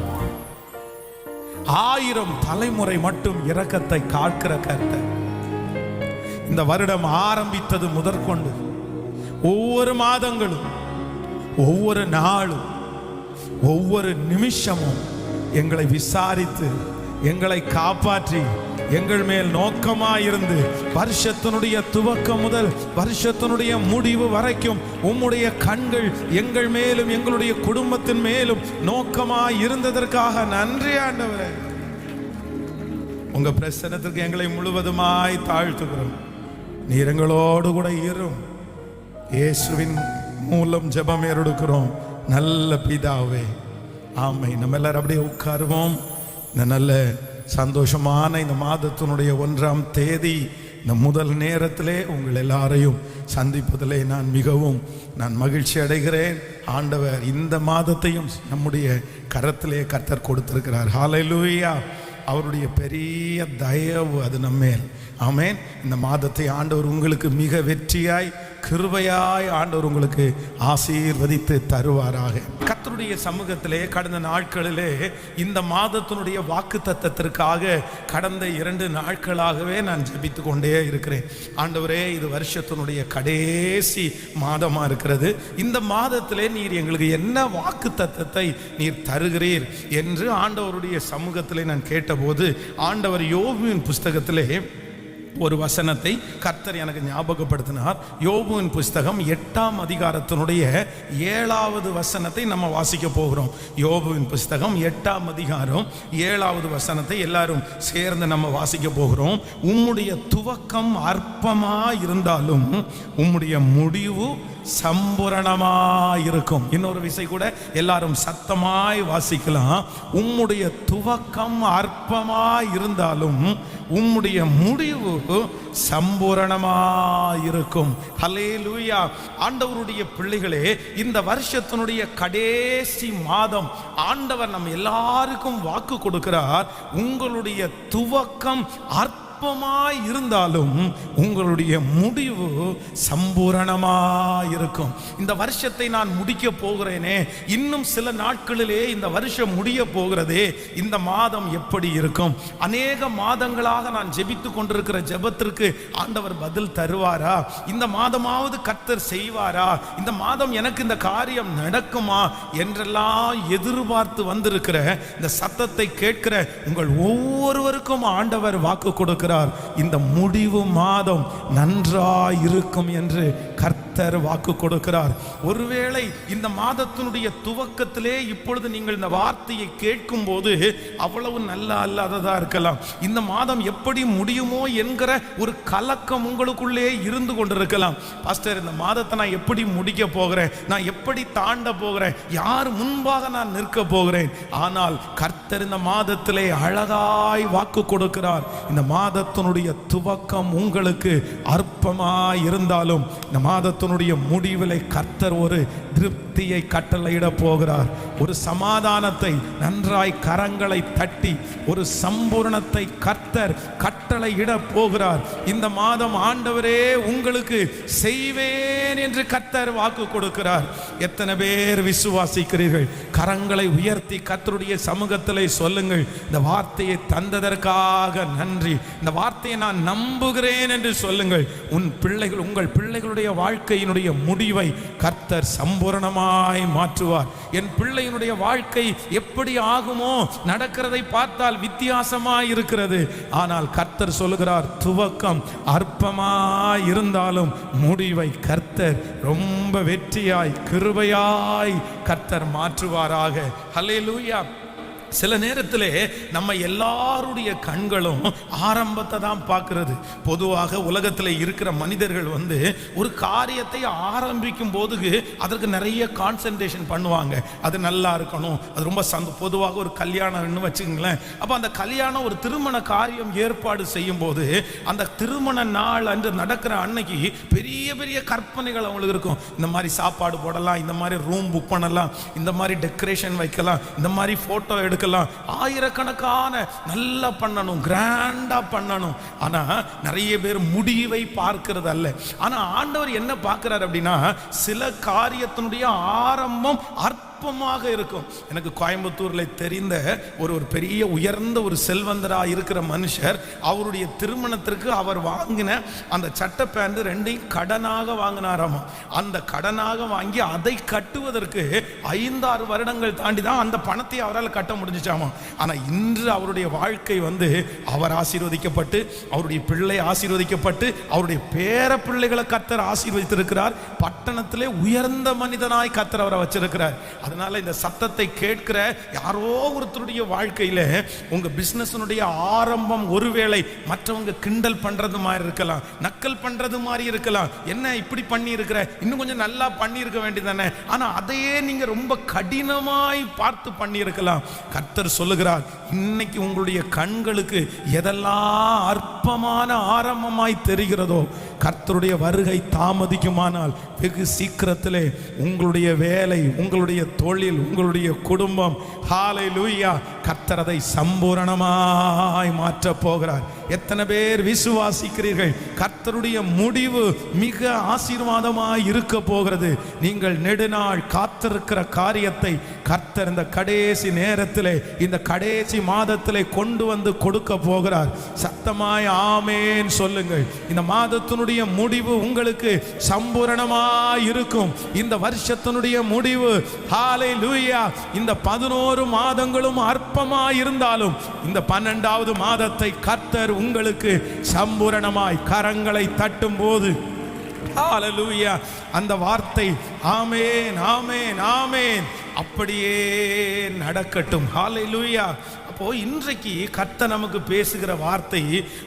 1000 தலைமுறை மட்டும் இரக்கத்தை காக்கிற கர்த்தர். இந்த வருடம் ஆரம்பித்தது முதற்கொண்டு ஒவ்வொரு மாதங்களும், ஒவ்வொரு நாளும், ஒவ்வொரு நிமிஷமும் எங்களை விசாரித்து, எங்களை காப்பாற்றி, எங்கள் மேல் நோக்கமாயிருந்து வருஷத்தினுடைய துவக்கம் முதல் வருஷத்தினுடைய முடிவு வரைக்கும் உம்முடைய கண்கள் எங்கள் மேலும் எங்களுடைய குடும்பத்தின் மேலும் நோக்கமாய் இருந்ததற்காக நன்றி ஆண்டவரே. உங்க பிரசன்னத்துக்கு எங்களை முழுவதுமாய் தாழ்த்துகிறோம். நீர் எங்களோடு கூட இரும். இயேசுவின் மூலம் ஜெபம் ஏறெடுக்கிறோம் நல்ல பிதாவே, ஆமென். நம்ம எல்லாரும் அப்படியே உட்காருவோம். இந்த நல்ல சந்தோஷமான இந்த மாதத்தினுடைய 1ஆம் தேதி இந்த முதல் நேரத்திலே உங்கள் எல்லாரையும் சந்திப்பதிலே நான் மிகவும் மகிழ்ச்சி அடைகிறேன். ஆண்டவர் இந்த மாதத்தையும் நம்முடைய கரத்திலே கர்த்தர் கொடுத்திருக்கிறார். ஹல்லேலூயா. அவருடைய பெரிய தயவு அது நம்மேல். ஆமென். இந்த மாதத்தை ஆண்டவர் உங்களுக்கு மிக வெற்றியாய் கிருபையாய் ஆண்டவர் உங்களுக்கு ஆசீர்வதித்து தருவாராக. கர்த்தருடைய சமூகத்திலே கடந்த நாட்களிலே இந்த மாதத்தினுடைய வாக்குத்தத்தத்திற்காக கடந்த 2 நாட்களாகவே நான் ஜெபித்து கொண்டே இருக்கிறேன். ஆண்டவரே, இது வருஷத்தினுடைய கடைசி மாதமா இருக்கிறது. இந்த மாதத்திலே நீர் எங்களுக்கு என்ன வாக்குத்தத்தத்தை நீர் தருகிறீர் என்று ஆண்டவருடைய சமூகத்திலே நான் கேட்டபோது, ஆண்டவர் யோபுவின் புஸ்தகத்திலே ஒரு வசனத்தை கர்த்தர் எனக்கு ஞாபகப்படுத்தினார். யோபுவின் புஸ்தகம் 8ஆம் அதிகாரத்தினுடைய 7வது வசனத்தை நம்ம வாசிக்க போகிறோம். யோபுவின் புஸ்தகம் 8ஆம் அதிகாரம் 7வது வசனத்தை எல்லாரும் சேர்ந்து நம்ம வாசிக்க போகிறோம். உம்முடைய துவக்கம் அற்பமாய் இருந்தாலும் உம்முடைய முடிவு சம்பூரணமாயிருக்கும். இன்னொரு விசை கூட எல்லாரும் சத்தமாய் வாசிக்கலாம். உம்முடைய துவக்கம் அற்பமாய் இருந்தாலும் உம்முடைய முடிவு சம்பூரணமாயிருக்கும். ஹல்லேலூயா. ஆண்டவருடைய பிள்ளைகளே, இந்த வருஷத்தினுடைய கடைசி மாதம் ஆண்டவர் நம்ம எல்லாருக்கும் வாக்கு கொடுக்கிறார். உங்களுடைய துவக்கம் இருந்தாலும் உங்களுடைய முடிவு சம்பூரணமாயிருக்கும். இந்த வருஷத்தை நான் முடிக்க போகிறேனே, இன்னும் சில நாட்களிலே இந்த வருஷம் முடிய போகிறதே, இந்த மாதம் எப்படி இருக்கும்? அநேக மாதங்களாக நான் ஜெபித்து கொண்டிருக்கிற ஜெபத்திற்கு ஆண்டவர் பதில் தருவாரா? இந்த மாதமாவது கர்த்தர் செய்வாரா? இந்த மாதம் எனக்கு இந்த காரியம் நடக்குமா என்றெல்லாம் எதிர்பார்த்து வந்திருக்கிற இந்த சத்தத்தை கேட்கிற உங்கள் ஒவ்வொருவருக்கும் ஆண்டவர் வாக்கு கொடுக்கிறார். இந்த முடிவு மாதம் நன்றாயிருக்கும் என்று கர்த்தர் வாக்கு கொடுக்கிறார். ஒருவேளை இந்த மாதத்தினுடைய துவக்கத்திலே இப்பொழுது நீங்கள் இந்த வார்த்தையை கேட்கும் போது அவ்வளவு நல்ல அல்லாததா இருக்கலாம். இந்த மாதம் எப்படி முடியுமோ என்கிற ஒரு கலக்கம் உங்களுக்குள்ளே இருந்து கொண்டிருக்கலாம். பாஸ்டர், இந்த மாதத்தை நான் எப்படி முடிக்க போகிறேன்? நான் எப்படி தாண்ட போகிறேன்? யார் முன்பாக நான் நிற்க போகிறேன்? ஆனால் கர்த்தர் இந்த மாதத்திலே அழகாய் வாக்கு கொடுக்கிறார். இந்த மாதத்தினுடைய துவக்கம் உங்களுக்கு அற்பமாய் இருந்தாலும் இந்த மாதத்தினுடைய முடிவிலை கர்த்தர் ஒரு திருப்தியை கட்டளையிட போகிறார். ஒரு சமாதானத்தை நன்றாய் கரங்களை தட்டி ஒரு சம்பூரணத்தை கர்த்தர் கட்டளையிட போகிறார். இந்த மாதம் ஆண்டவரே உங்களுக்கு செய்வேன் என்று கர்த்தர் வாக்கு கொடுக்கிறார். எத்தனை பேர் விசுவாசிக்கிறீர்கள்? கரங்களை உயர்த்தி கர்த்தருடைய சமூகத்திலே சொல்லுங்கள், இந்த வார்த்தையை தந்ததற்காக நன்றி, இந்த வார்த்தையை நான் நம்புகிறேன் என்று சொல்லுங்கள். உங்கள் பிள்ளைகளுடைய வாழ்க்கையினுடைய முடிவை கர்த்தர் சம்பூரணமாய் மாற்றுவார். என் பிள்ளையினுடைய வாழ்க்கை எப்படி ஆகுமோ, நடக்கிறதை பார்த்தால் வித்தியாசமாய் இருக்கிறது. ஆனால் கர்த்தர் சொல்லுகிறார், துவக்கம் அற்பமாய் இருந்தாலும் முடிவை கர்த்தர் ரொம்ப வெற்றியாய் கிருபையாய் கர்த்தர் மாற்றுவாராக. ஹல்லேலூயா. சில நேரத்திலே நம்ம எல்லாருடைய கண்களும் ஆரம்பத்தை தான் பார்க்கிறது. பொதுவாக உலகத்தில் இருக்கிற மனிதர்கள் ஒரு காரியத்தை ஆரம்பிக்கும் போது அதற்கு நிறைய கான்சென்ட்ரேஷன் பண்ணுவாங்க. அது நல்லா இருக்கணும், அது ரொம்ப பொதுவாக ஒரு கல்யாணம்னு வச்சுக்கங்களேன். அப்போ அந்த கல்யாணம் ஒரு திருமண காரியம் ஏற்பாடு செய்யும் போது அந்த திருமண நாள் அன்று நடக்கிற அன்னைக்கு பெரிய பெரிய கற்பனைகள் அவங்களுக்கு இருக்கும். இந்த மாதிரி சாப்பாடு போடலாம், இந்த மாதிரி ரூம் புக் பண்ணலாம், இந்த மாதிரி டெக்கரேஷன் வைக்கலாம், இந்த மாதிரி போட்டோ எடுக்கலாம், இருக்கலாம், ஆயிரக்கணக்கான நல்லா பண்ணணும், கிராண்டா பண்ணணும். ஆனா நிறைய பேர் முடிவை பார்க்கிறது அல்ல. ஆனா ஆண்டவர் என்ன பார்க்கிறார் அப்படின்னா, சில காரியத்தினுடைய ஆரம்பம் அற்பமாக இருக்கும். எனக்கு கோயம்புத்தூர்ல தெரிந்த ஒரு பெரிய உயர்ந்த ஒரு செல்வந்தராக இருக்கிற மனுஷர், அவருடைய திருமணத்திற்கு அவர் வாங்கின அந்த சட்டை பேண்ட் ரெண்டையும் கடனாக வாங்கினாராமா. அந்த கடனாக வாங்கி அதை கட்டுவதற்கு 5-6 வருடங்கள் தாண்டி தான் அந்த பணத்தை அவரால் கட்ட முடிஞ்சிச்சாமா. ஆனா இன்று அவருடைய வாழ்க்கை அவர் ஆசீர்வதிக்கப்பட்டு, அவருடைய பிள்ளை ஆசீர்வதிக்கப்பட்டு, அவருடைய பேர பிள்ளைகளை கர்த்தர் ஆசீர்வதித்திருக்கிறார். பட்டணத்திலே உயர்ந்த மனிதனாய் கர்த்தர் அவரை வச்சிருக்கிறார். அதனால இந்த சத்தத்தை கேட்கிற யாரோ ஒருத்தருடைய வாழ்க்கையில உங்க பிசினஸ்னுடைய ஆரம்பம் ஒருவேளை மற்றவங்க கிண்டல் பண்றது மாதிரி இருக்கலாம், நக்கல் பண்றது மாதிரி இருக்கலாம். என்ன இப்படி பண்ணி இருக்கிற, இன்னும் கொஞ்சம் நல்லா பண்ணி இருக்க வேண்டியதானே. ஆனா அதையே நீங்க ரொம்ப கடினமாய் பார்த்து பண்ணி இருக்கலாம். கர்த்தர் சொல்லுகிறார், இன்னைக்கு உங்களுடைய கண்களுக்கு எதெல்லாம் அற்பமான ஆரம்பமாய் தெரிகிறதோ, கர்த்தருடைய வருகை தாமதிக்குமானால் வெகு சீக்கிரத்திலே உங்களுடைய வேலை, உங்களுடைய தொழில், உங்களுடைய குடும்பம், ஹல்லேலூயா, கர்த்தர் அதை சம்பூரணமாய் மாற்ற போகிறார். எத்தனை பேர் விசுவாசிக்கிறீர்கள்? கர்த்தருடைய முடிவு மிக ஆசீர்வாதமாய் இருக்க போகிறது. நீங்கள் நெடுநாள் காத்திருக்கிற காரியத்தை கர்த்தர் இந்த கடைசி நேரத்திலே, இந்த கடைசி மாதத்திலே கொண்டு வந்து கொடுக்க போகிறார். சத்தமாய் ஆமேன் சொல்லுங்கள். இந்த மாதத்தினுடைய முடிவு உங்களுக்கு சம்பூரணமாய் இருக்கும். இந்த வருஷத்தினுடைய முடிவு, ஹல்லேலூயா, இந்த 11 மாதங்களும் அற்பமாய் இருந்தாலும் இந்த 12வது மாதத்தை கர்த்தர் உங்களுக்கு சம்பூரணமாய் கரங்களை தட்டும் போது, ஹல்லேலூயா, அந்த வார்த்தை ஆமேன் ஆமேன் ஆமேன் அப்படியே நடக்கட்டும். ஹல்லேலூயா. அப்போ இன்றைக்கு கர்த்தர் நமக்கு பேசுகிற வார்த்தை,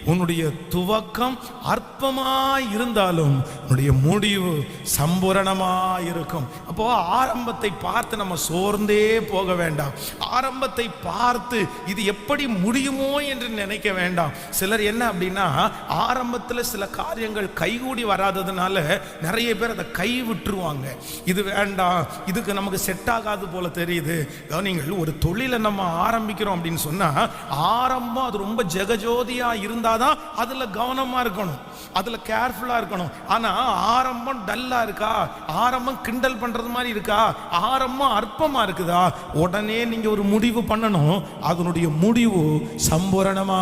உன்னுடைய துவக்கம் அற்பமாய் இருந்தாலும் உன்னுடைய முடிவு சம்பூரணமாய் இருக்கும். அப்போ ஆரம்பத்தை பார்த்து நம்ம சோர்ந்தே போக வேண்டாம். ஆரம்பத்தை பார்த்து இது எப்படி முடியுமோ என்று நினைக்க வேண்டாம். சிலர் என்ன அப்படின்னா, ஆரம்பத்தில் சில காரியங்கள் கைகூடி வராததுனால நிறைய பேர் அதை கை விட்டுருவாங்க. இது வேண்டாம், இதுக்கு நமக்கு செட் ஆகாது போல தெரியுது. நீங்கள் ஒரு தொழிலை நம்ம ஆரம்பிக்கிறோம் அப்படின்னு சொன்னா, ஆரம்பம் அது ரொம்ப ஜெகஜோதியா இருந்தாதான் அதுல கவனமா இருக்கணும், அதுல கேர்ஃபுல்லா இருக்கணும். ஆனா ஆரம்பம் டல்லா இருக்கா, ஆரம்பம் கிண்டல் பண்றது மாதிரி இருக்கா, ஆரம்பம் அற்பமா இருக்குதா, உடனே நீங்க ஒரு முடிவு பண்ணணும். அதனுடைய முடிவு சம்பூரணமா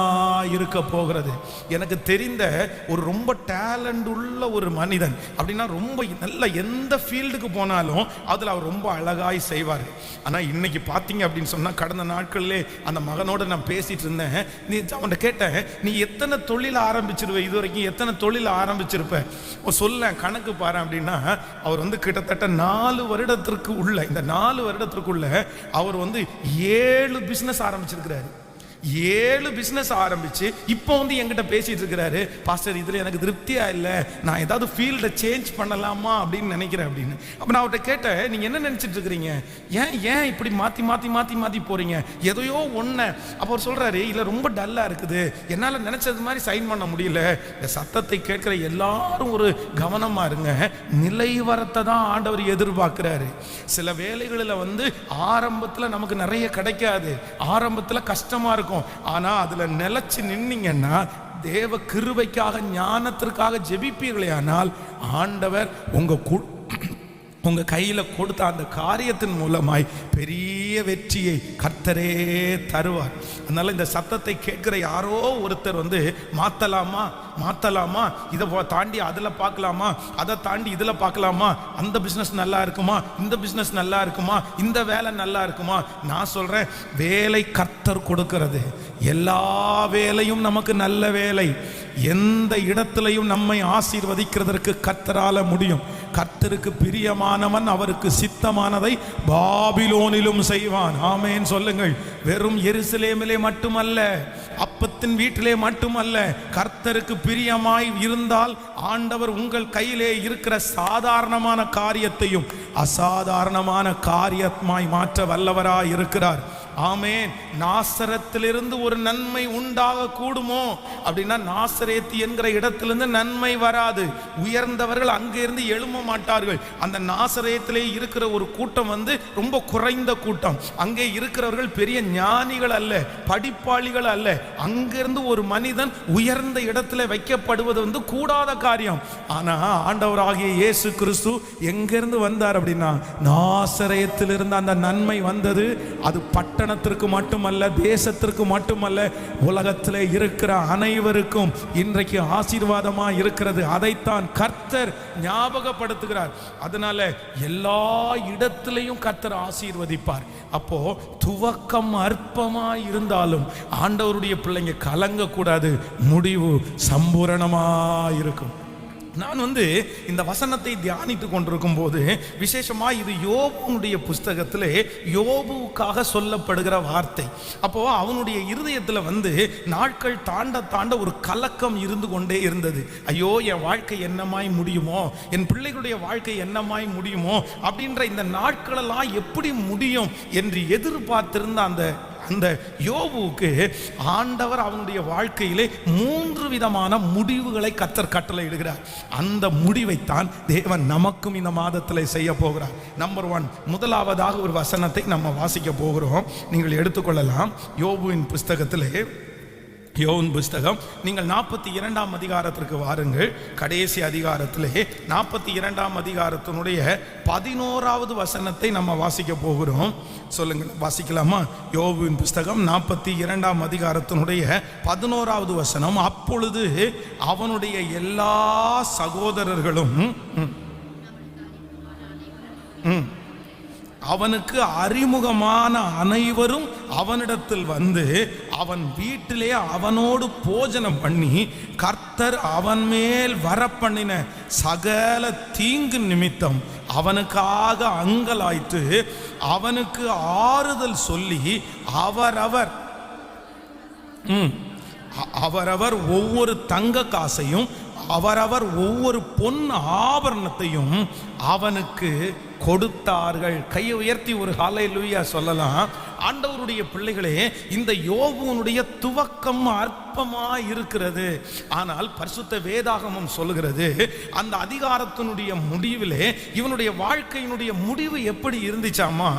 இருக்க போகிறது. எனக்கு தெரிந்த ஒரு ரொம்ப டேலண்ட் உள்ள ஒரு மனிதன் அப்படின்னா, ரொம்ப நல்ல எந்த ஃபீல்டுக்கு போனாலும் அதுல அவர் ரொம்ப அழகாய் செய்வார். ஆனா இன்னைக்கு பாத்தீங்க அப்படின்னு சொன்னா, கடந்த நாட்களிலே அந்த மகனோட நான் பேசிட்டு இருந்தேன். நீ அவன்கிட்ட கேட்டேன், நீ எத்தனை தொழில் ஆரம்பிச்சிருவ, இது வரைக்கும் எத்தனை தொழில் ஆரம்பிச்சிருப்ப சொல்ல, கணக்கு பாரு அப்படின்னா, அவர் கிட்டத்தட்ட 4 வருடத்திற்கு உள்ள, இந்த 4 வருடத்திற்குள்ள அவர் 7 பிசினஸ் ஆரம்பிச்சிருக்கிறாரு. 7 பிசினஸ் ஆரம்பிச்சு இப்போ என்கிட்ட பேசிட்டு இருக்கிறாரு, பாஸ்டர் இதுல எனக்கு திருப்தியா இல்லை, நான் ஏதாவது ஃபீல்டை சேஞ்ச் பண்ணலாமா அப்படின்னு நினைக்கிறேன் அப்படின்னு. அப்ப நான் அவர்கிட்ட கேட்டேன், நீங்க என்ன நினைச்சிட்டு இருக்கிறீங்க, ஏன் இப்படி மாத்தி மாத்தி மாத்தி மாத்தி போறீங்க, எதையோ ஒண்ணு. அப்ப அவர் சொல்றாரு, இல்ல ரொம்ப டல்லா இருக்குது, என்னால நினைச்சது மாதிரி சைன் பண்ண முடியல. இந்த சத்தத்தை கேட்கிற எல்லாரும் ஒரு கவனமா இருங்க. நிலைவரத்தை தான் ஆண்டவர் எதிர்பார்க்கிறாரு. சில வேலைகளில் ஆரம்பத்துல நமக்கு நிறைய கிடைக்காது, ஆரம்பத்துல கஷ்டமா இருக்கும். ஆனா அதுல நிலைச்சு நின்னீங்கன்னா, தேவ கிருபைக்காக ஞானத்திற்காக ஜெபிப்பீர்களேயானால், ஆண்டவர் உங்க கையில கொடுத்த அந்த காரியத்தின் மூலமாய் பெரிய வெற்றியை கர்த்தரே தருவார். அதனால இந்த சத்தத்தை கேட்கிற யாரோ ஒருத்தர் மாத்தலாமா, இதை தாண்டி அதுல பார்க்கலாமா, அதை தாண்டி இதுல பார்க்கலாமா, அந்த பிசினஸ் நல்லா இருக்குமா, இந்த பிசினஸ் நல்லா இருக்குமா, இந்த வேலை நல்லா இருக்குமா. நான் சொல்றேன், வேலை கர்த்தர் கொடுக்கிறது. எல்லா வேலையும் நமக்கு நல்ல வேலை. எந்த இடத்திலையும் நம்மை ஆசீர்வதிக்கிறதற்கு கர்த்தரால முடியும். கர்த்தருக்கு பிரியமானவன் அவருக்கு சித்தமானதை பாபிலோனிலும் செய்வான். ஆமென் சொல்லுங்கள். வெறும் எருசலேமிலே மட்டுமல்ல, அப்பத்தின் வீட்டிலே மட்டுமல்ல, கர்த்தருக்கு பிரியமாய் இருந்தால் ஆண்டவர் உங்கள் கையிலே இருக்கிற சாதாரணமான காரியத்தையும் அசாதாரணமான காரியமாய் மாற்ற வல்லவராய் இருக்கிறார். ஆமென். நாசரத்திலிருந்து ஒரு நன்மை உண்டாக கூடுமோ அப்படின்னா, நாசரேத்து என்கிற இடத்திலிருந்து நன்மை வராது. உயர்ந்தவர்கள் அங்கிருந்து எழும்ப மாட்டார்கள். அந்த நாசரேத்திலே இருக்கிற ஒரு கூட்டம் ரொம்ப குறைந்த கூட்டம். அங்கே இருக்கிறவர்கள் பெரிய ஞானிகள் அல்ல, படிப்பாளிகள் அல்ல. அங்கிருந்து ஒரு மனிதன் உயர்ந்த இடத்துல வைக்கப்படுவது கூடாத காரியம். ஆனா ஆண்டவராகிய இயேசு கிறிஸ்து எங்கிருந்து வந்தார் அப்படின்னா, நாசரேத்திலிருந்து அந்த நன்மை வந்தது. அது பட்டணத்திற்கு மட்டுமல்ல, தேசத்திற்கு மட்டுமல்ல, உலகத்திலே இருக்கிற அனைவருக்கும் இன்றைக்கு ஆசீர்வாதமா இருக்கிறது. அதைத்தான் கர்த்தர் ஞாபகப்படுத்துகிறார். அதனால எல்லா இடத்திலையும் கர்த்தர் ஆசீர்வதிப்பார். அப்போ துவக்கம் அற்பமா இருந்தாலும் ஆண்டவருடைய பிள்ளைங்க கலங்க கூடாது, முடிவு சம்பூரணமா இருக்கும். நான் இந்த வசனத்தை தியானித்து கொண்டிருக்கும் போது விசேஷமா இது யோபுனுடைய புஸ்தகத்திலே யோபுவுக்காக சொல்லப்படுகிற வார்த்தை. அப்போ அவனுடைய இருதயத்தில் நாட்கள் தாண்ட தாண்ட ஒரு கலக்கம் இருந்து கொண்டே இருந்தது. ஐயோ, என் வாழ்க்கை என்னமாய் முடியுமோ, என் பிள்ளைகளுடைய வாழ்க்கை என்னமாய் முடியுமோ அப்படின்ற இந்த நாட்களெல்லாம் எப்படி முடியும் என்று எதிர்பார்த்திருந்த அந்த யோபுவுக்கு ஆண்டவர் அவனுடைய வாழ்க்கையிலே 3 விதமான முடிவுகளை கர்த்தர் கட்டளை இடுகிறார். அந்த முடிவைத்தான் தேவன் நமக்கும் இந்த மாதத்தில் செய்ய போகிறார். நம்பர் 1, முதலாவதாக ஒரு வசனத்தை நம்ம வாசிக்க போகிறோம். நீங்கள் எடுத்துக்கொள்ளலாம். யோபுவின் புஸ்தகத்திலே, யோபு புஸ்தகம் நீங்கள் 42ஆம் அதிகாரத்திற்கு வாருங்கள். கடைசி அதிகாரத்திலே 42ஆம் அதிகாரத்தினுடைய 11வது வசனத்தை நம்ம வாசிக்க போகிறோம். சொல்லுங்கள், வாசிக்கலாமா? யோபுவின் புஸ்தகம் 42ஆம் அதிகாரத்தினுடைய 11வது வசனம். அப்பொழுது அவனுடைய எல்லா சகோதரர்களும் அவனுக்கு அறிமுகமான அனைவரும் அவனிடத்தில் அவன் வீட்டிலே அவனோடு போஜனம் பண்ணி கர்த்தர் அவன் மேல் வரப்பண்ணின சகல தீங்கு நிமித்தம் அவனுக்காக அங்கலாய்த்து அவனுக்கு ஆறுதல் சொல்லி அவரவர் ஒவ்வொரு தங்க காசையும் அவரவர் ஒவ்வொரு பொன் ஆபரணத்தையும் அவனுக்கு கொடுத்தார்கள். கையை உயர்த்தி ஒரு ஹல்லேலூயா சொல்லலாம். ஆண்டவருடைய பிள்ளைகளே, இந்த யோபுனுடைய துவக்கம் அற்பமா இருக்கிறது. ஆனால் பரிசுத்த வேதாகமம் சொல்லுகிறது, அந்த அதிகாரத்தினுடைய முடிவிலே இவனுடைய வாழ்க்கையினுடைய முடிவு எப்படி இருந்துச்சாமா?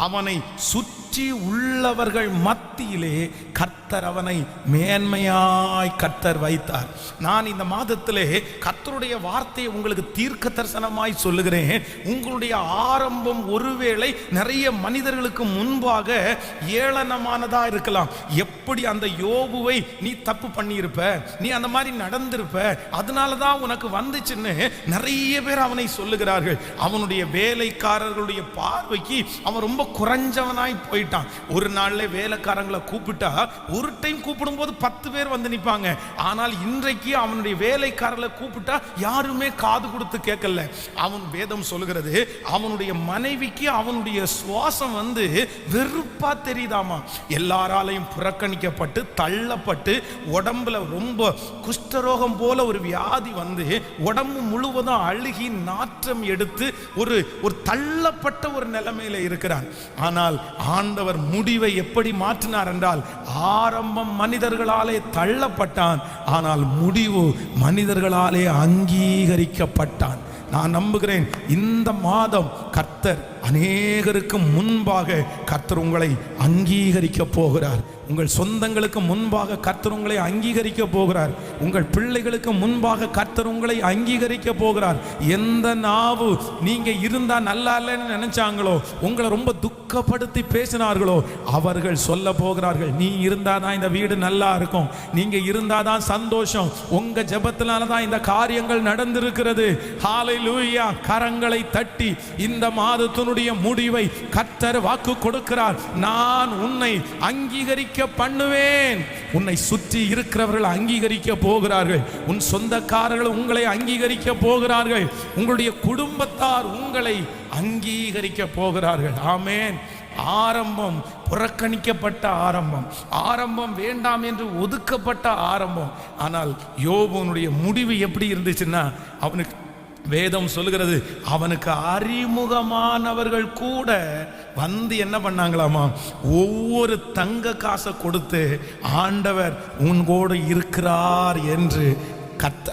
அவனை சுற்றி உள்ளவர்கள் மத்தியிலே கர்த்தர் அவனை மேன்மையாய் கர்த்தர் வைத்தார். நான் இந்த மாதத்திலே கர்த்தருடைய வார்த்தையை உங்களுக்கு தீர்க்க தரிசனமாய் சொல்லுகிறேன். உங்களுடைய ஆரம்பம் ஒருவேளை நிறைய மனிதர்களுக்கு முன்பாக ஏளனமானதா இருக்கலாம். எப்படி அந்த யோபுவை நீ தப்பு பண்ணியிருப்ப, நீ அந்த மாதிரி நடந்திருப்ப, அதனாலதான் உனக்கு வந்துச்சுன்னு நிறைய பேர் அவனை சொல்லுகிறார்கள். அவனுடைய வேலைக்காரர்களுடைய பார்வைக்கு அவன் ரொம்ப குறைஞ்சவனாய் போயிட்டான். ஒரு நாள்ல வேலைக்காரங்களை கூப்பிட்டா ஒரு டைம் கூப்பிடும் போது 10 பேர் வந்து நிற்பாங்க. ஆனால் இன்றைக்கு அவனுடைய வேலைக்காரர்களை கூப்பிட்டா யாருமே காது கொடுத்து கேட்கல. அவன் வேதம் சொல்லுகிறது, அவனுடைய மனைவிக்கு அவனுடைய சுவாசம் வெறுப்பா தெரியுதாமா. எல்லாராலையும் புறக்கணிக்கப்பட்டு தள்ளப்பட்டு உடம்புல ரொம்ப குஷ்டரோகம் போல ஒரு வியாதி உடம்பு முழுவதும் அழுகி நாற்றம் எடுத்து ஒரு தள்ளப்பட்ட ஒரு நிலைமையில இருக்கிறான். ஆனால் ஆண்டவர் முடிவை எப்படி மாற்றினார் என்றால், ஆரம்பம் மனிதர்களாலே தள்ளப்பட்டான், ஆனால் முடிவு மனிதர்களாலே அங்கீகரிக்கப்பட்டான். நான் நம்புகிறேன் இந்த மாதம் கர்த்தர் அநேகருக்கு முன்பாக கர்த்தர் உங்களை அங்கீகரிக்க போகிறார். உங்கள் சொந்தங்களுக்கு முன்பாக கர்த்தர் உங்களை அங்கீகரிக்க போகிறார். உங்கள் பிள்ளைகளுக்கு முன்பாக கர்த்தர் உங்களை அங்கீகரிக்க போகிறார். எந்த நாவு நீங்க இருந்தா நல்லா இல்லைன்னு நினைச்சாங்களோ, உங்களை ரொம்ப துக்கப்படுத்தி பேசினார்களோ, அவர்கள் சொல்ல போகிறார்கள், நீ இருந்தாதான் இந்த வீடு நல்லா இருக்கும், நீங்க இருந்தாதான் சந்தோஷம், உங்க ஜெபத்தினாலதான் இந்த காரியங்கள் நடந்திருக்கிறது. ஹல்லேலூயா. கரங்களை தட்டி இந்த மாதத்தினுடைய முடிவை கர்த்தர் வாக்கு கொடுக்கிறார். நான் உன்னை அங்கீகரிக்க பண்ணுவேன். உன்னை சுற்றி இருக்கிறவர்கள் அங்கீகரிக்க போகிறார்கள். உன் சொந்தக்காரர்கள் உங்களை அங்கீகரிக்க போகிறார்கள். உங்களுடைய குடும்பத்தார் உங்களை அங்கீகரிக்க போகிறார்கள். ஆமென். ஆரம்பம் புறக்கணிக்கப்பட்ட ஆரம்பம் வேண்டாம் என்று ஒதுக்கப்பட்ட ஆரம்பம். ஆனால் யோபுனுடைய முடிவு எப்படி இருந்துச்சுன்னா, அவனுக்கு வேதம் சொல்லுகிறது, அவனுக்கு அறிமுகமானவர்கள் கூட வந்து என்ன பண்ணாங்களாமா, ஒவ்வொரு தங்க காசை கொடுத்து ஆண்டவர் உன்கூட இருக்கிறார் என்று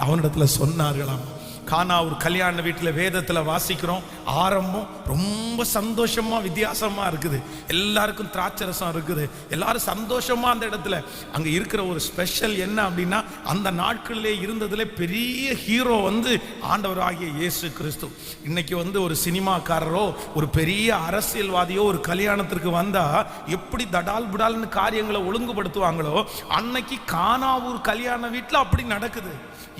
அவனிடத்துல சொன்னார்களாம். கானா ஒரு கல்யாண வீட்டில் வேதத்தில் வாசிக்கிறோம், ஆரம்பம் ரொம்ப சந்தோஷமா வித்தியாசமா இருக்குது. எல்லாருக்கும் திராட்சரசம் இருக்குது, எல்லாரும் சந்தோஷமா அந்த இடத்துல. அங்க இருக்கிற ஒரு ஸ்பெஷல் என்ன அப்படின்னா, அந்த நாட்களிலே இருந்ததுல பெரிய ஹீரோ வந்து ஆண்டவர் ஆகிய இயேசு கிறிஸ்து. இன்னைக்கு வந்து ஒரு சினிமாக்காரரோ ஒரு பெரிய அரசியல்வாதியோ ஒரு கல்யாணத்திற்கு வந்தா எப்படி தடால் புடால்னு காரியங்களை ஒழுங்குபடுத்துவாங்களோ, அன்னைக்கு கானாவூர் கல்யாண வீட்டில் அப்படி நடக்குது.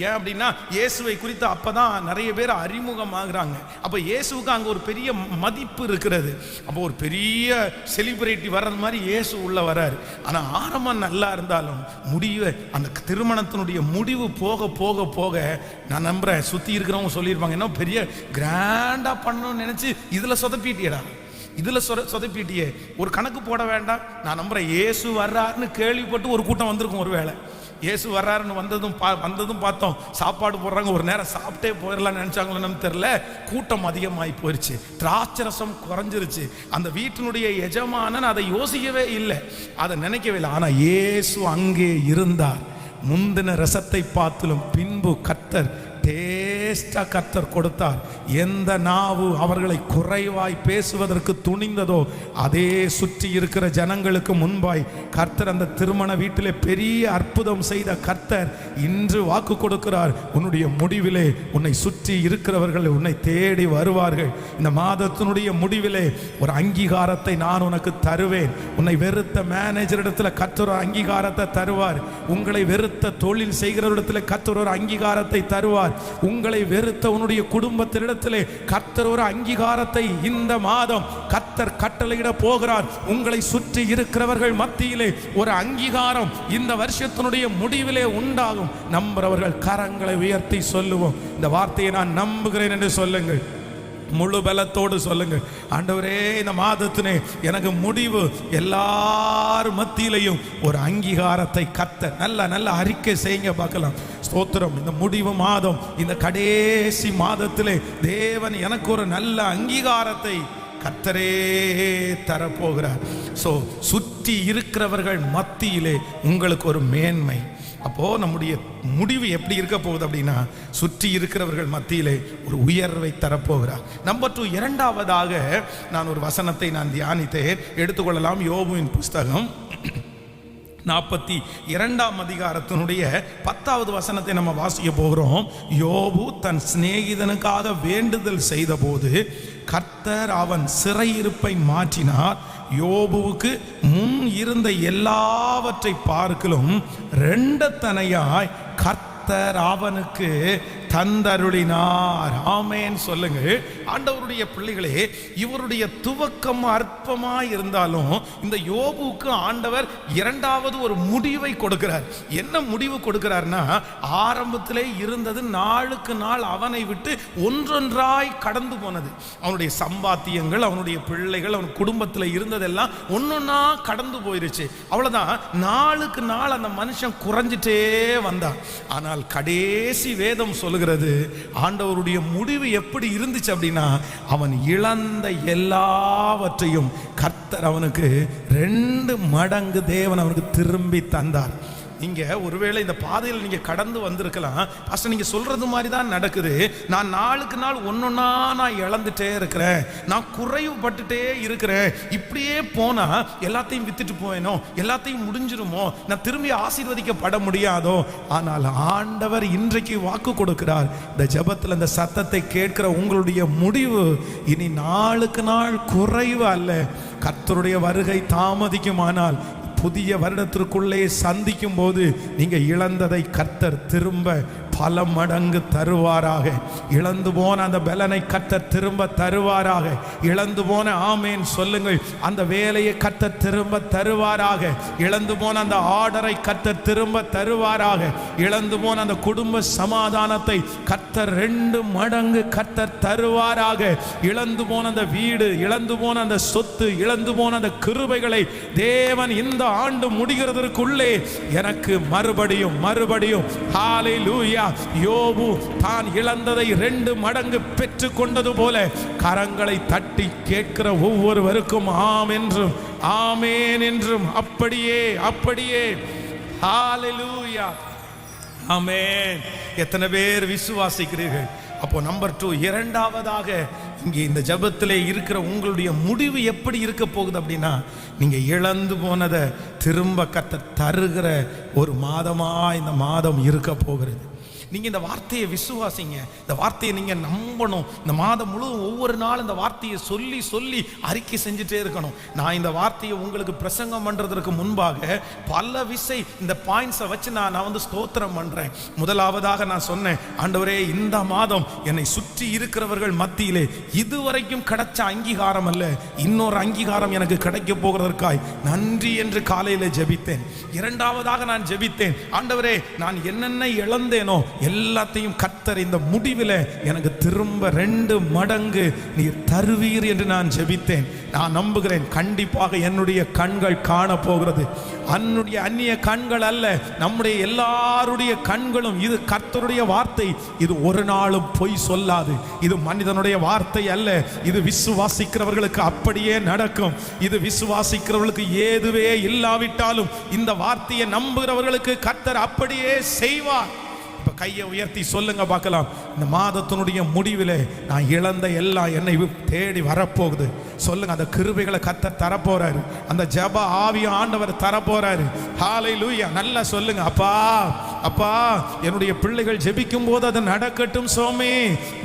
ஏன் அப்படின்னா, இயேசுவை குறித்து அப்பதான் நிறைய பேர் அறிமுகமாகறாங்க. அப்ப இயேசுவுக்கு அங்க ஒரு பெரிய மதிப்பு இருக்கிறது. அப்போ ஒரு பெரிய செலிபிரிட்டி வர்றது மாதிரி இயேசு உள்ள வராரு. ஆனா ஆரம்பம் நல்லா இருந்தாலும் முடிவு, அந்த திருமணத்தினுடைய முடிவு போக போக போக நான் நம்புறேன், சுத்தி இருக்கிறவங்க சொல்லியிருப்பாங்க, என்ன பெரிய கிராண்டா பண்ணணும்னு நினைச்சு இதுல சொதப்பிட்டியடா, இதுல சொதப்பிட்டியே, ஒரு கணக்கு போட வேண்டாம். நான் நம்புறேன் இயேசு வர்றாருன்னு கேள்விப்பட்டு ஒரு கூட்டம் வந்திருக்கும். ஒரு வேளை இயேசு வர்றாருன்னு வந்ததும் பார்த்தோம், சாப்பாடு போடுறாங்க, ஒரு நேரம் சாப்பிட்டே போயிடலாம்னு நினைச்சாங்களோன்னு தெரியல, கூட்டம் அதிகமாகி போயிடுச்சு, திராட்சரசம் குறைஞ்சிருச்சு. அந்த வீட்டினுடைய எஜமானன் அதை யோசிக்கவே இல்லை, அதை நினைக்கவே இல்லை. ஆனா இயேசு அங்கே இருந்தார். முந்தின ரசத்தை பார்த்திலும் பின்பு கர்த்தர் டேஸ்டா கர்த்தர் கொடுத்தார். எந்த நாவு அவர்களை குறைவாய் பேசுவதற்கு துணிந்ததோ, அதே சுற்றி இருக்கிற ஜனங்களுக்கு முன்பாய் கர்த்தர் அந்த திருமண வீட்டிலே பெரிய அற்புதம் செய்த கர்த்தர் இன்று வாக்கு கொடுக்கிறார், உன்னுடைய முடிவிலே உன்னை சுற்றி இருக்கிறவர்கள் உன்னை தேடி வருவார்கள். இந்த மாதத்தினுடைய முடிவிலே ஒரு அங்கீகாரத்தை நான் உனக்கு தருவேன். உன்னை வெறுத்த மேனேஜர் இடத்துல கர்த்தர் ஒரு அங்கீகாரத்தை தருவார். உங்களை வெறுத்த தொழில் செய்கிறவரிடத்துல கர்த்தர் ஒரு அங்கீகாரத்தை தருவார். உங்களை வெறுத்த உன்னுடைய குடும்பத்தினிடத்திலே கர்த்தர் ஒரு அங்கீகாரத்தை இந்த மாதம் கர்த்தர் கட்டளையிட போகிறார். உங்களை சுற்றி இருக்கிறவர்கள் மத்தியிலே ஒரு அங்கீகாரம் இந்த வருஷத்தினுடைய முடிவிலே உண்டாகும். நம்புறவர்கள் கரங்களை உயர்த்தி சொல்லுவோம், இந்த வார்த்தையை நான் நம்புகிறேன் என்று சொல்லுங்கள். முழு பலத்தோடு சொல்லுங்க, ஆண்டவரே இந்த மாதத்தினே எனக்கு முடிவு, எல்லார் மத்தியிலையும் ஒரு அங்கீகாரத்தை கர்த்தர். நல்ல அறிக்கை செய்யுங்க பார்க்கலாம். ஸ்தோத்திரம். இந்த முடிவு மாதம், இந்த கடைசி மாதத்திலே தேவன் எனக்கு ஒரு நல்ல அங்கீகாரத்தை கர்த்தரே தரப்போகிறார். சுற்றி இருக்கிறவர்கள் மத்தியிலே உங்களுக்கு ஒரு மேன்மை. அப்போ நம்முடைய முடிவு எப்படி இருக்க போகுது அப்படின்னா, சுற்றி இருக்கிறவர்கள் மத்தியிலே ஒரு உயர்வை தரப்போகிறார். நம்பர் 2, இரண்டாவதாக நான் ஒரு வசனத்தை நான் தியானித்தேன், எடுத்துக்கொள்ளலாம். யோபுவின் புஸ்தகம் 42ஆம் அதிகாரத்தினுடைய 10வது வசனத்தை நம்ம வாசிக்க போகிறோம். யோபு தன் சிநேகிதனுக்காக வேண்டுதல் செய்த போது கர்த்தர் அவன் சிறையிருப்பை மாற்றினார். யோபுவுக்கு முன் இருந்த எல்லாவற்றை பார்க்கிலும் 2 தனையாய் கர்த்தர் அவனுக்கு தந்தருளினார். ஆமென் சொல்லுங்க. ஆண்டவருடைய பிள்ளைகளே, இவருடைய துவக்கம் அற்பமாய் இருந்தாலும் இந்த யோபுக்கு ஆண்டவர் இரண்டாவது ஒரு முடிவை கொடுக்கிறார். என்ன முடிவு கொடுக்கிறார்னா, ஆரம்பத்திலே இருந்தது நாளுக்கு நாள் அவனை விட்டு ஒன்றொன்றாய் கடந்து போனது. அவனுடைய சம்பாத்தியங்கள், அவனுடைய பிள்ளைகள், அவன் குடும்பத்தில் இருந்ததெல்லாம் ஒன்னொன்னா கடந்து போயிருச்சு. அவ்வளவுதான், நாளுக்கு நாள் அந்த மனுஷன் குறைஞ்சிட்டே வந்தான். ஆனால் கடைசி வேதம் சொல்லுகிறது, ஆண்டவருடைய முடிவு எப்படி இருந்துச்சு அப்படின்னா, அவன் இழந்த எல்லாவற்றையும் கர்த்தர் அவனுக்கு 2 மடங்கு தேவன் அவனுக்கு திரும்பி தந்தார். நீங்க ஒருவேளை இந்த பாதையில் நீங்க கடந்து வந்திருக்கலாம், பாஸ்டர் நீங்க சொல்றது மாதிரி தான் நடக்குது, நான் நாளுக்கு நாள் ஒன்னொன்னா நான் இழந்துட்டே இருக்கிறேன், நான் குறைவுபட்டுட்டே இருக்கிறேன், இப்படியே போனா எல்லாத்தையும் வித்துட்டு போவேனோ, எல்லாத்தையும் முடிஞ்சிருமோ, நான் திரும்பி ஆசீர்வதிக்கப்பட முடியாதோ. ஆனால் ஆண்டவர் இன்றைக்கு வாக்கு கொடுக்கிறார். இந்த ஜெபத்தில் இந்த சத்தத்தை கேட்கிற உங்களுடைய முடிவு இனி நாளுக்கு நாள் குறைவு அல்ல. கர்த்தருடைய வருகை தாமதிக்குமானால் புதிய வருடத்திற்குள்ளே சந்திக்கும் போது நீங்க இழந்ததை கர்த்தர் திரும்ப பல மடங்கு தருவாராக. இழந்து போன அந்த பலனை கர்த்தர் திரும்ப தருவாராக. இழந்து போன ஆமேன் சொல்லுங்கள், அந்த வேலையை கர்த்தர் திரும்ப தருவாராக. இழந்து போன அந்த ஆர்டரை கர்த்தர் திரும்ப தருவாராக. இழந்து போன அந்த குடும்ப சமாதானத்தை கர்த்தர் 2 மடங்கு கர்த்தர் தருவாராக. இழந்து போன அந்த வீடு, இழந்து போன அந்த சொத்து, இழந்து போன அந்த கிருபைகளை தேவன் இந்த ஆண்டு முடிகிறதற்குள்ளே எனக்கு மறுபடியும் ஹல்லேலூயா யோபு தான் இழந்ததை 2 மடங்கு பெற்று கொண்டது போல கரங்களை தட்டி கேட்கிற ஒவ்வொருவருக்கும் ஆம் என்றும் ஆமேன் என்றும் அப்படியே அப்படியே. ஹல்லேலூயா, ஆமென். எத்தனை பேர் விசுவாசிக்கிறீர்கள்? அப்போ நம்பர் 2, இரண்டாவதாக இங்கே இந்த ஜெபத்திலே இருக்கிற உங்களுடைய முடிவு எப்படி இருக்க போகுது அப்படின்னா, நீங்க இழந்து போனதை திரும்ப கர்த்தர் தருகிற ஒரு மாதமா இந்த மாதம் இருக்க போகிறது. நீங்க இந்த வார்த்தையை விசுவாசிங்க, இந்த வார்த்தையை நீங்க நம்பணும். இந்த மாதம் முழுவதும் ஒவ்வொரு நாள் இந்த வார்த்தையை சொல்லி சொல்லி அறிக்கை செஞ்சுட்டே இருக்கணும். நான் இந்த வார்த்தையை உங்களுக்கு பிரசங்கம் பண்றதற்கு முன்பாக பல விசை இந்த பாயிண்ட்ஸை வச்சு நான் வந்து ஸ்தோத்திரம் பண்றேன். முதலாவதாக நான் சொன்னேன், ஆண்டவரே இந்த மாதம் என்னை சுற்றி இருக்கிறவர்கள் மத்தியிலே இதுவரைக்கும் கிடைச்ச அங்கீகாரம் அல்ல, இன்னொரு அங்கீகாரம் எனக்கு கிடைக்க போகிறதற்காய் நன்றி என்று காலையில ஜெபித்தேன். இரண்டாவதாக நான் ஜெபித்தேன், ஆண்டவரே நான் என்னென்ன இழந்தேனோ எல்லாத்தையும் கர்த்தர் இந்த முடிவில் எனக்கு திரும்ப 2 மடங்கு நீர் தருவீர் என்று நான் ஜெபித்தேன். நான் நம்புகிறேன், கண்டிப்பாக என்னுடைய கண்கள் காண போகிறது. அந்நிய கண்கள் அல்ல, நம்முடைய எல்லாருடைய கண்களும். இது கர்த்தருடைய வார்த்தை, இது ஒரு நாளும் பொய் சொல்லாது. இது மனிதனுடைய வார்த்தை அல்ல, இது விசுவாசிக்கிறவர்களுக்கு அப்படியே நடக்கும். இது விசுவாசிக்கிறவர்களுக்கு ஏதுவே இல்லாவிட்டாலும் இந்த வார்த்தையை நம்புகிறவர்களுக்கு கர்த்தர் அப்படியே செய்வார். கையை உயர்த்தி சொல்லுங்க பார்க்கலாம், இந்த மாதத்தினுடைய முடிவிலே நான் இழந்த எல்லாம் என்னை தேடி வரப்போகுது. சொல்லுங்க, அந்த கிருபைகளை கர்த்தர் தரப்போறாரு, அந்த ஜெப ஆவிய ஆண்டவர் தரப்போறாரு. ஹல்லேலூயா, நல்லா சொல்லுங்க, அப்பா அப்பா என்னுடைய பிள்ளைகள் ஜெபிக்கும் போது அது நடக்கட்டும் சுவாமி,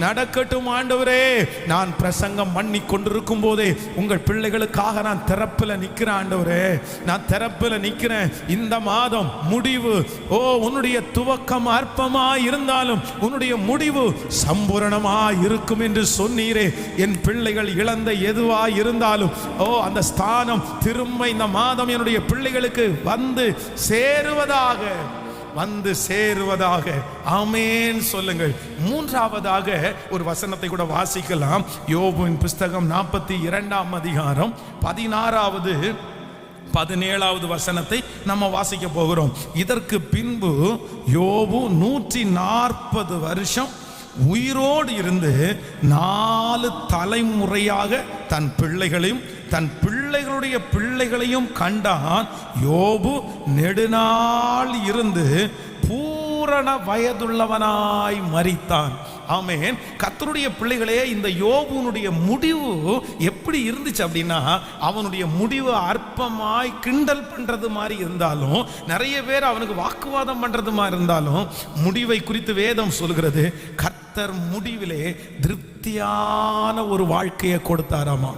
நடக்கட்டும் ஆண்டவரே. நான் பிரசங்கம் பண்ணி கொண்டிருக்கும் போதே உங்கள் பிள்ளைகளுக்காக நான் திறப்புல நிற்கிறேன் ஆண்டவரே, நான் திறப்புல நிற்கிறேன். இந்த மாதம் முடிவு, ஓ உன்னுடைய துவக்கம் அற்பமா இருந்தாலும் உன்னுடைய முடிவு சம்பூரணமா இருக்கும் என்று சொன்னீரே. என் பிள்ளைகள் இழந்த எதுவா இருந்தாலும் ஓ அந்த ஸ்தானம் திரும்ப இந்த மாதம் என்னுடைய பிள்ளைகளுக்கு வந்து சேருவதாக, வந்து சேருவதாக. ஆமென் சொல்லுங்கள். மூன்றாவதாக ஒரு வசனத்தை கூட வாசிக்கலாம். யோபுவின் புஸ்தகம் 42ஆம் அதிகாரம் 16வது 17வது வசனத்தை நம்ம வாசிக்க போகிறோம். இதற்கு பின்பு யோபு 140 வருஷம் உயிரோடு இருந்து 4 தலைமுறையாக தன் பிள்ளைகளையும் தன் பிள்ளைகளுடைய பிள்ளைகளையும் கண்டான். யோபு நெடுநாள் இருந்து பூரண வயதுள்ளவனாய் மரித்தான். ஆமென். கர்த்தருடைய பிள்ளைகளே, இந்த யோபுனுடைய முடிவு எப்படி இருந்துச்சு அப்படின்னா, அவனுடைய முடிவு அற்பமாய் கிண்டல் பண்றது மாதிரி இருந்தாலும், நிறைய பேர் அவனுக்கு வாக்குவாதம் பண்றது மாதிரி இருந்தாலும், முடிவை குறித்து வேதம் சொல்கிறது, கர்த்தர் முடிவிலே திருப்தியான ஒரு வாழ்க்கையை கொடுத்தாராமா.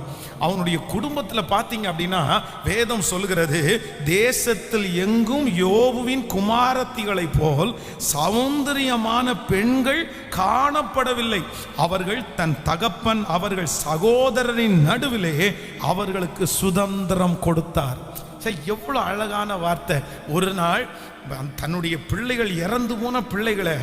அவனுடைய குடும்பத்தில் பார்த்தீங்க அப்படின்னா வேதம் சொல்கிறது, தேசத்தில் எங்கும் யோபுவின் குமாரத்திகளை போல் சௌந்தரியமான பெண்கள் காணப்படவில்லை. அவர்கள் தன் தகப்பன் அவர்கள் சகோதரரின் நடுவிலே அவர்களுக்கு சுதந்திரம் கொடுத்தார். எவ்வளவு அழகான வார்த்தை. ஒரு நாள் தன்னுடைய பிள்ளைகள் இறந்து போன பிள்ளைகளை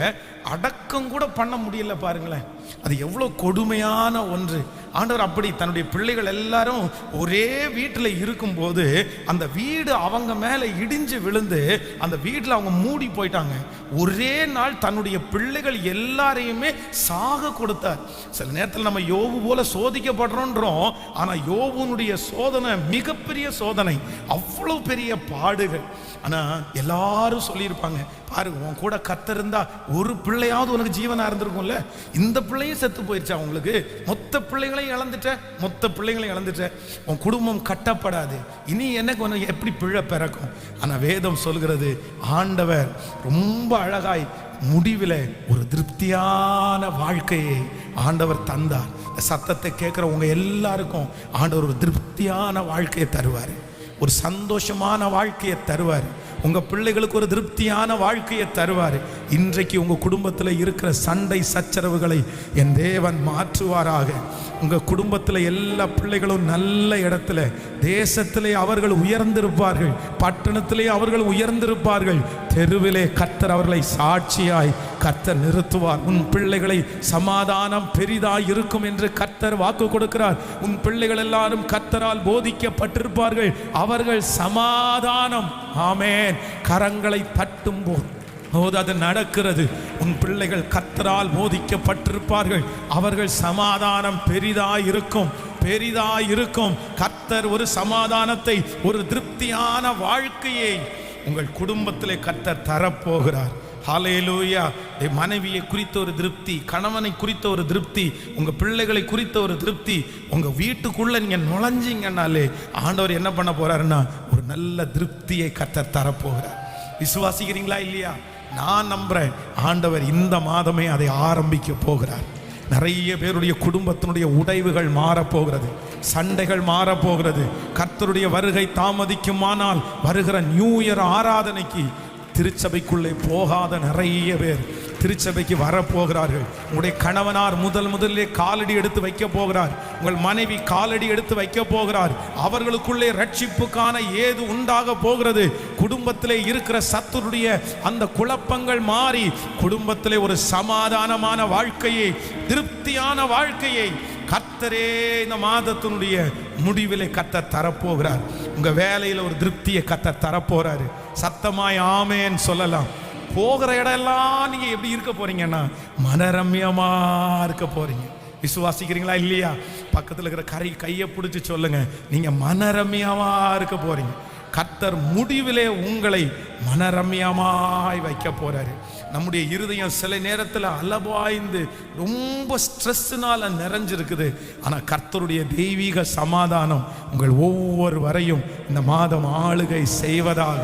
அடக்கம் கூட பண்ண முடியல பாருங்களேன். அது எவ்வளவு கொடுமையான ஒன்று. ஆண்டவர் அப்படி தன்னுடைய பிள்ளைகள் எல்லாரும் ஒரே வீட்டில் இருக்கும்போது அந்த வீடு அவங்க மேலே இடிஞ்சு விழுந்து அந்த வீட்டில் அவங்க மூடி போயிட்டாங்க. ஒரே நாள் தன்னுடைய பிள்ளைகள் எல்லாரையுமே சாக கொடுத்தார். சில நேரத்தில் நம்ம யோபு போல சோதிக்கப்படுறோன்றோம், ஆனால் யோபுனுடைய சோதனை மிகப்பெரிய சோதனை, அவ்வளோ பெரிய பாடுகள். ஆனால் எல்லாரும் சொல்லியிருப்பாங்க, பாரு உன் கூட கர்த்தர் இருந்தா ஒரு பிள்ளையாவது உனக்கு ஜீவனா இருந்திருக்கும்ல. இந்த பிள்ளையும் செத்து போயிடுச்சா உங்களுக்கு? மொத்த பிள்ளைகளையும் இழந்துட்ட, மொத்த பிள்ளைகளையும் இழந்துட்ட. உன் குடும்பம் கட்டப்படாது. இனி எனக்கு உனக்கு எப்படி பிள்ளை பிறக்கும்? ஆனால் வேதம் சொல்கிறது, ஆண்டவர் ரொம்ப அழகாய் முடிவில் ஒரு திருப்தியான வாழ்க்கையை ஆண்டவர் தந்தார். சத்தத்தை கேட்குற உங்க எல்லாருக்கும் ஆண்டவர் ஒரு திருப்தியான வாழ்க்கையை தருவார், ஒரு சந்தோஷமான வாழ்க்கையை தருவார். உங்க பிள்ளைகளுக்கு ஒரு திருப்தியான வாழ்க்கையை தருவார். இன்றைக்கு உங்க குடும்பத்தில் இருக்கிற சண்டை சச்சரவுகளை என் தேவன் மாற்றுவாராக. உங்க குடும்பத்தில் எல்லா பிள்ளைகளும் நல்ல இடத்துல, தேசத்திலே அவர்கள் உயர்ந்திருப்பார்கள், பட்டணத்திலே அவர்கள் உயர்ந்திருப்பார்கள், தெருவிலே கர்த்தர் அவர்களை சாட்சியாய் கர்த்தர் நிறுத்துவார். உன் பிள்ளைகளை சமாதானம் பெரிதாய் இருக்கும் என்று கர்த்தர் வாக்கு கொடுக்கிறார். உன் பிள்ளைகள் எல்லாரும் கர்த்தரால் போதிக்கப்பட்டிருப்பார்கள், அவர்கள் சமாதானம். ஆமென். கரங்களை தட்டும் போது அது நடக்கிறது. உன் பிள்ளைகள் கர்த்தரால் போதிக்கப்பட்டிருப்பார்கள். அவர்கள் சமாதானம் பெரிதாயிருக்கும், பெரிதாயிருக்கும். கர்த்தர் ஒரு சமாதானத்தை, ஒரு திருப்தியான வாழ்க்கையை உங்கள் குடும்பத்திலே கர்த்தர் தரப்போகிறார். ஹல்லேலூயா. மனைவியை குறித்த ஒரு திருப்தி, கணவனை குறித்த ஒரு திருப்தி, உங்க பிள்ளைகளை குறித்த ஒரு திருப்தி. உங்க வீட்டுக்குள்ள நீங்க நுழைஞ்சிங்கன்னாலே ஆண்டவர் என்ன பண்ண போறாருன்னா ஒரு நல்ல திருப்தியை கர்த்தர் தரப்போகிறார். விசுவாசிக்கிறீங்களா இல்லையா? நான் நம்புறேன் ஆண்டவர் இந்த மாதமே அதை ஆரம்பிக்க போகிறார். நிறைய பேருடைய குடும்பத்தினுடைய உடைவுகள் மாறப்போகிறது, சண்டைகள் மாறப்போகிறது. கர்த்தருடைய வருகை தாமதிக்குமானால் வருகிற நியூ இயர் ஆராதனைக்கு திருச்சபைக்குள்ளே போகாத நிறைய பேர் திருச்சபைக்கு வரப்போகிறார்கள். உங்களுடைய கணவனார் முதலிலே காலடி எடுத்து வைக்க போகிறார். உங்கள் மனைவி காலடி எடுத்து வைக்க போகிறார். அவர்களுக்குள்ளே ரட்சிப்புக்கான ஏது உண்டாக போகிறது. குடும்பத்திலே இருக்கிற சத்துருடைய அந்த குழப்பங்கள் மாறி குடும்பத்திலே ஒரு சமாதானமான வாழ்க்கையை, திருப்தியான வாழ்க்கையை கர்த்தரே இந்த மாதத்தினுடைய முடிவிலே கர்த்தர் தரப்போகிறார். உங்க வேலையில ஒரு திருப்தியை கர்த்தர் தரப்போறாரு. சத்தமாய் ஆமேன்னு சொல்லலாம். போகிற இடம்லாம் நீங்க எப்படி இருக்க போறீங்கன்னா மனரம்யமா இருக்க போறீங்க. விசுவாசிக்கிறீங்களா இல்லையா? பக்கத்தில் இருக்கிற கையை பிடிச்சி சொல்லுங்க, நீங்க மனரம்யமா இருக்க போறீங்க. கர்த்தர் முடிவிலே உங்களை மனரம்யமாய் வைக்க போறாரு. நம்முடைய இருதயம் சில நேரத்தில் அலபாய்ந்து ரொம்ப ஸ்ட்ரெஸ்ஸுனால நிறைஞ்சிருக்குது. ஆனால் கர்த்தருடைய தெய்வீக சமாதானம் உங்கள் ஒவ்வொருவரையும் இந்த மாதம் ஆளுகை செய்வதாக.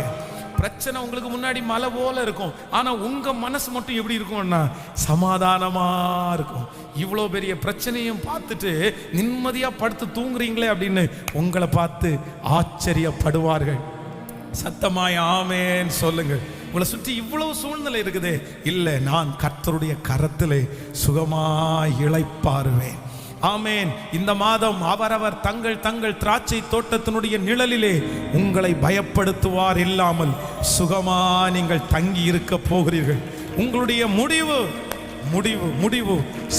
பிரச்சனை உங்களுக்கு முன்னாடி மலை போல இருக்கும், ஆனா உங்க மனசு மட்டும் எப்படி இருக்கும்னா சமாதானமா இருக்கும். இவ்வளோ பெரிய பிரச்சனையும் பார்த்துட்டு நிம்மதியா படுத்து தூங்குறீங்களே அப்படின்னு உங்களை பார்த்து ஆச்சரியப்படுவார்கள். சத்தமாய் ஆமேன்னு சொல்லுங்க. உங்களை சுற்றி இவ்வளவு சூழ்நிலை இருக்குது, இல்லை நான் கர்த்தருடைய கரத்திலே சுகமாய் இளைப்பாறுவேன். ஆமேன். இந்த மாதம் அவரவர் தங்கள் தங்கள் திராட்சை தோட்டத்தினுடைய நிழலிலே உங்களை பயப்படுத்துவார் இல்லாமல் சுகமா நீங்கள் தங்கி இருக்க போகிறீர்கள். உங்களுடைய முடிவு முடிவு முடிவு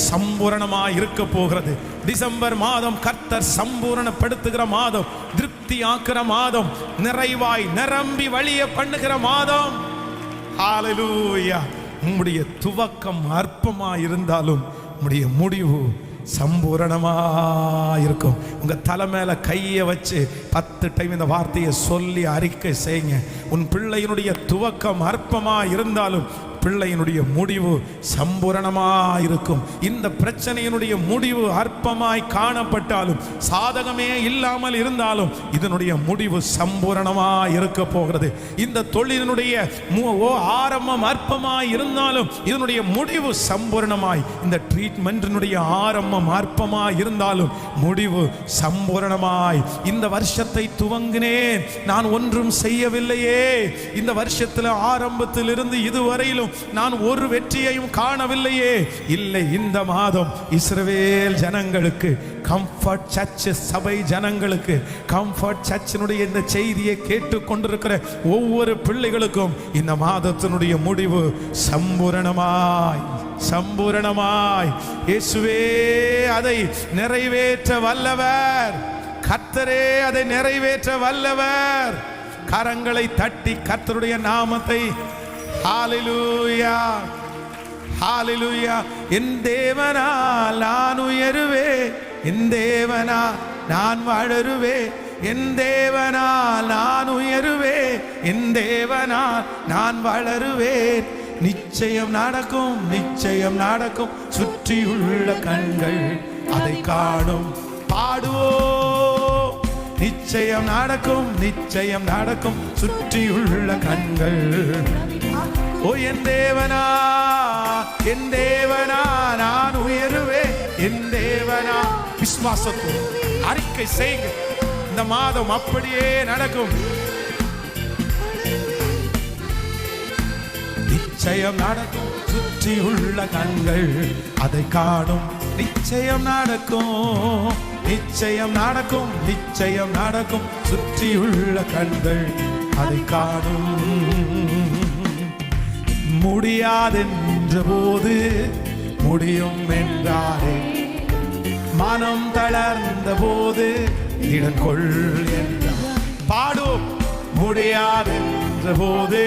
சம்பூரணமாய் இருக்க போகிறது. டிசம்பர் மாதம் கர்த்தர் சம்பூரணப்படுத்துகிற மாதம், திருப்தி ஆக்குற மாதம், நிறைவாய் நிரம்பி வழிய பண்ணுகிற மாதம். ஹல்லேலூயா. உங்களுடைய துவக்கம் அற்பமாய் இருந்தாலும் உங்களுடைய முடிவு சம்பூரணமா இருக்கும். உங்க தலை மேல கையை வச்சு 10 டைம் இந்த வார்த்தையை சொல்லி அறிக்கை செய்யுங்க. உன் பிள்ளையினுடைய துவக்கம் அற்பமா இருந்தாலும் பிள்ளையினுடைய முடிவு சம்பூரணமாய் இருக்கும். இந்த பிரச்சனையினுடைய முடிவு அற்பமாய் காணப்பட்டாலும், சாதகமே இல்லாமல் இருந்தாலும் இதனுடைய முடிவு சம்பூரணமாய் இருக்க போகிறது. இந்த தொழிலினுடைய ஆரம்பம் அற்பமாய் இருந்தாலும் இதனுடைய முடிவு சம்பூரணமாய், இந்த ட்ரீட்மெண்டினுடைய ஆரம்பம் அற்பமாய் இருந்தாலும் முடிவு சம்பூரணமாய். இந்த வருஷத்தை துவங்கினேன், நான் ஒன்றும் செய்யவில்லையே, இந்த வருஷத்தில் ஆரம்பத்தில் இருந்து இதுவரையிலும் நான் ஒரு வெற்றியையும் காணவில்லையே. இல்லை, இந்த மாதம் இஸ்ரவேல் ஜனங்களுக்கு, கம்ஃபர்ட் சர்ச் சபை ஜனங்களுக்கு, கம்ஃபர்ட் சர்ச்சினுடைய இந்த செய்தியை கேட்டுக்கொண்டிருக்கிற ஒவ்வொரு பிள்ளைகளுக்கும் இந்த மாதத்தினுடைய முடிவு சம்பூரணமாய் சம்பூரணமாய். இயேசுவே அதை நிறைவேற்ற வல்லவர், கர்த்தரே அதை நிறைவேற்ற வல்லவர். கரங்களை தட்டி கர்த்தருடைய நாமத்தை ஹல்லேலூயா ஹல்லேலூயா. என் தேவனால் நான் உயருவே, என் தேவனால் நான் வளருவே, என் தேவனால் நான் உயருவே, என் தேவனால் நான் வளருவேன். நிச்சயம் நடக்கும், நிச்சயம் நடக்கும், சுற்றியுள்ள கண்கள் அதை காணும். பாடுவோம், நிச்சயம் நடக்கும், நிச்சயம் நடக்கும், சுற்றியுள்ள கண்கள். ஓ என் தேவனா, என் தேவனா நான் உயருவே, என் தேவனா. விசுவாசத்தோடு அறிக்கை செய்யுங்க, இந்த மாதம் அப்படியே நடக்கும். நிச்சயம் நடக்கும், சுற்றியுள்ள கண்கள் அதை காணும். நிச்சயம் நடக்கும், நிச்சயம் நடக்கும், நிச்சயம் நடக்கும், சுற்றியுள்ள கண்கள் அதை காணும். முடியாதென்ற போது முடியும் என்றாரே, மனம் தளர்ந்த போது இடம் கொள் என்றார். பாடும். முடியாதென்ற போது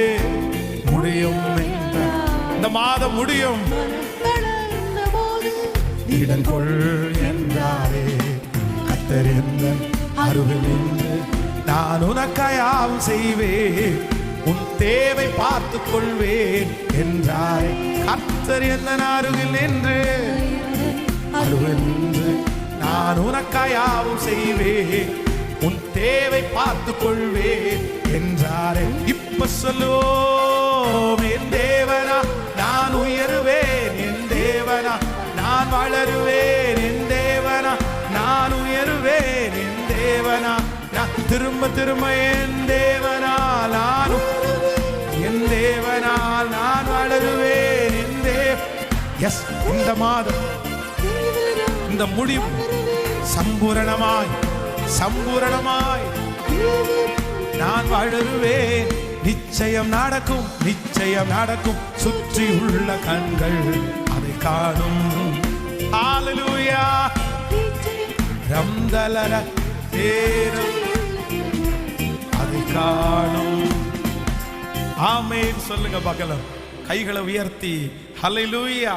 முடியும் என்ற இந்த மாதம் முடியும். இடங்கொள் என்றாரே கர்த்தர் எந்தன் அருகில் நின்று நான் உனக்காயாவும் செய்வேன், உன் தேவை பார்த்துக் கொள்வேன் என்றாரே. கர்த்தர் எந்தன் அருகில் நின்று நான் உனக்காயாவும் செய்வேன், உன் தேவை பார்த்துக் கொள்வேன் என்றாரே. இப்ப சொல்லுவோம், என் தேவனா நான் உயருவேன், என் தேவனா நான் வளருவேன், என் தேவனா நான் உயருவேன், என் தேவனா நான் திரும்ப திரும்ப என் தேவனால் என் தேவனால் நான் வளருவேன், என் எஸ். இந்த மாதம் இந்த முடிவு சம்பூரணமாய் சம்பூரணமாய் நான் வளருவேன். நிச்சயம் நடக்கும், நிச்சயம் நடக்கும், சுற்றி உள்ள கண்கள் அதை காணும். ஹalleluya ரம்தலர தேரும் அதை காணும். ஆமென் சொல்லுங்க பார்க்கலாம். கைகளை உயர்த்தி ஹalleluya.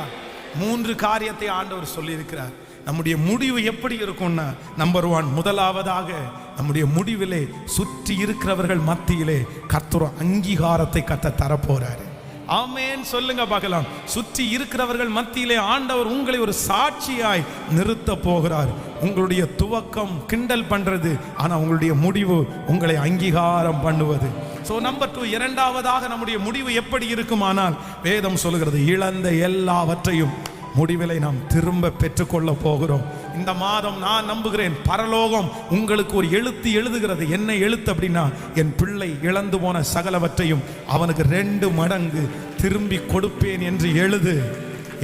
3 காரியத்தை ஆண்டவர் சொல்லி இருக்கிறார். நம்முடைய முடிவு எப்படி இருக்கும்னா, நம்பர் 1, முதலாவதாக நம்முடைய முடிவிலே சுற்றி இருக்கிறவர்கள் மத்தியிலே கர்த்தர் அங்கீகாரத்தை தரப்போறாரு. ஆமென் சொல்லுங்க பார்க்கலாம். சுற்றி இருக்கிறவர்கள் மத்தியிலே ஆண்டவர் உங்களை ஒரு சாட்சியாய் நிறுத்த போகிறார். உங்களுடைய துவக்கம் கிண்டல் பண்றது, ஆனா உங்களுடைய முடிவு உங்களை அங்கீகாரம் பண்ணுவது. சோ நம்பர் 2, இரண்டாவதாக நம்முடைய முடிவு எப்படி இருக்குமானால், வேதம் சொல்கிறது இழந்த எல்லாவற்றையும் முடிவிலை நாம் திரும்ப பெற்றுக்கொள்ள போகிறோம். இந்த மாதம் நான் நம்புகிறேன், பரலோகம் உங்களுக்கு ஒரு எழுத்து எழுதுகிறது. என்ன எழுத்து அப்படின்னா, என் பிள்ளை இழந்து போன சகலவற்றையும் அவனுக்கு 2 மடங்கு திரும்பி கொடுப்பேன் என்று எழுது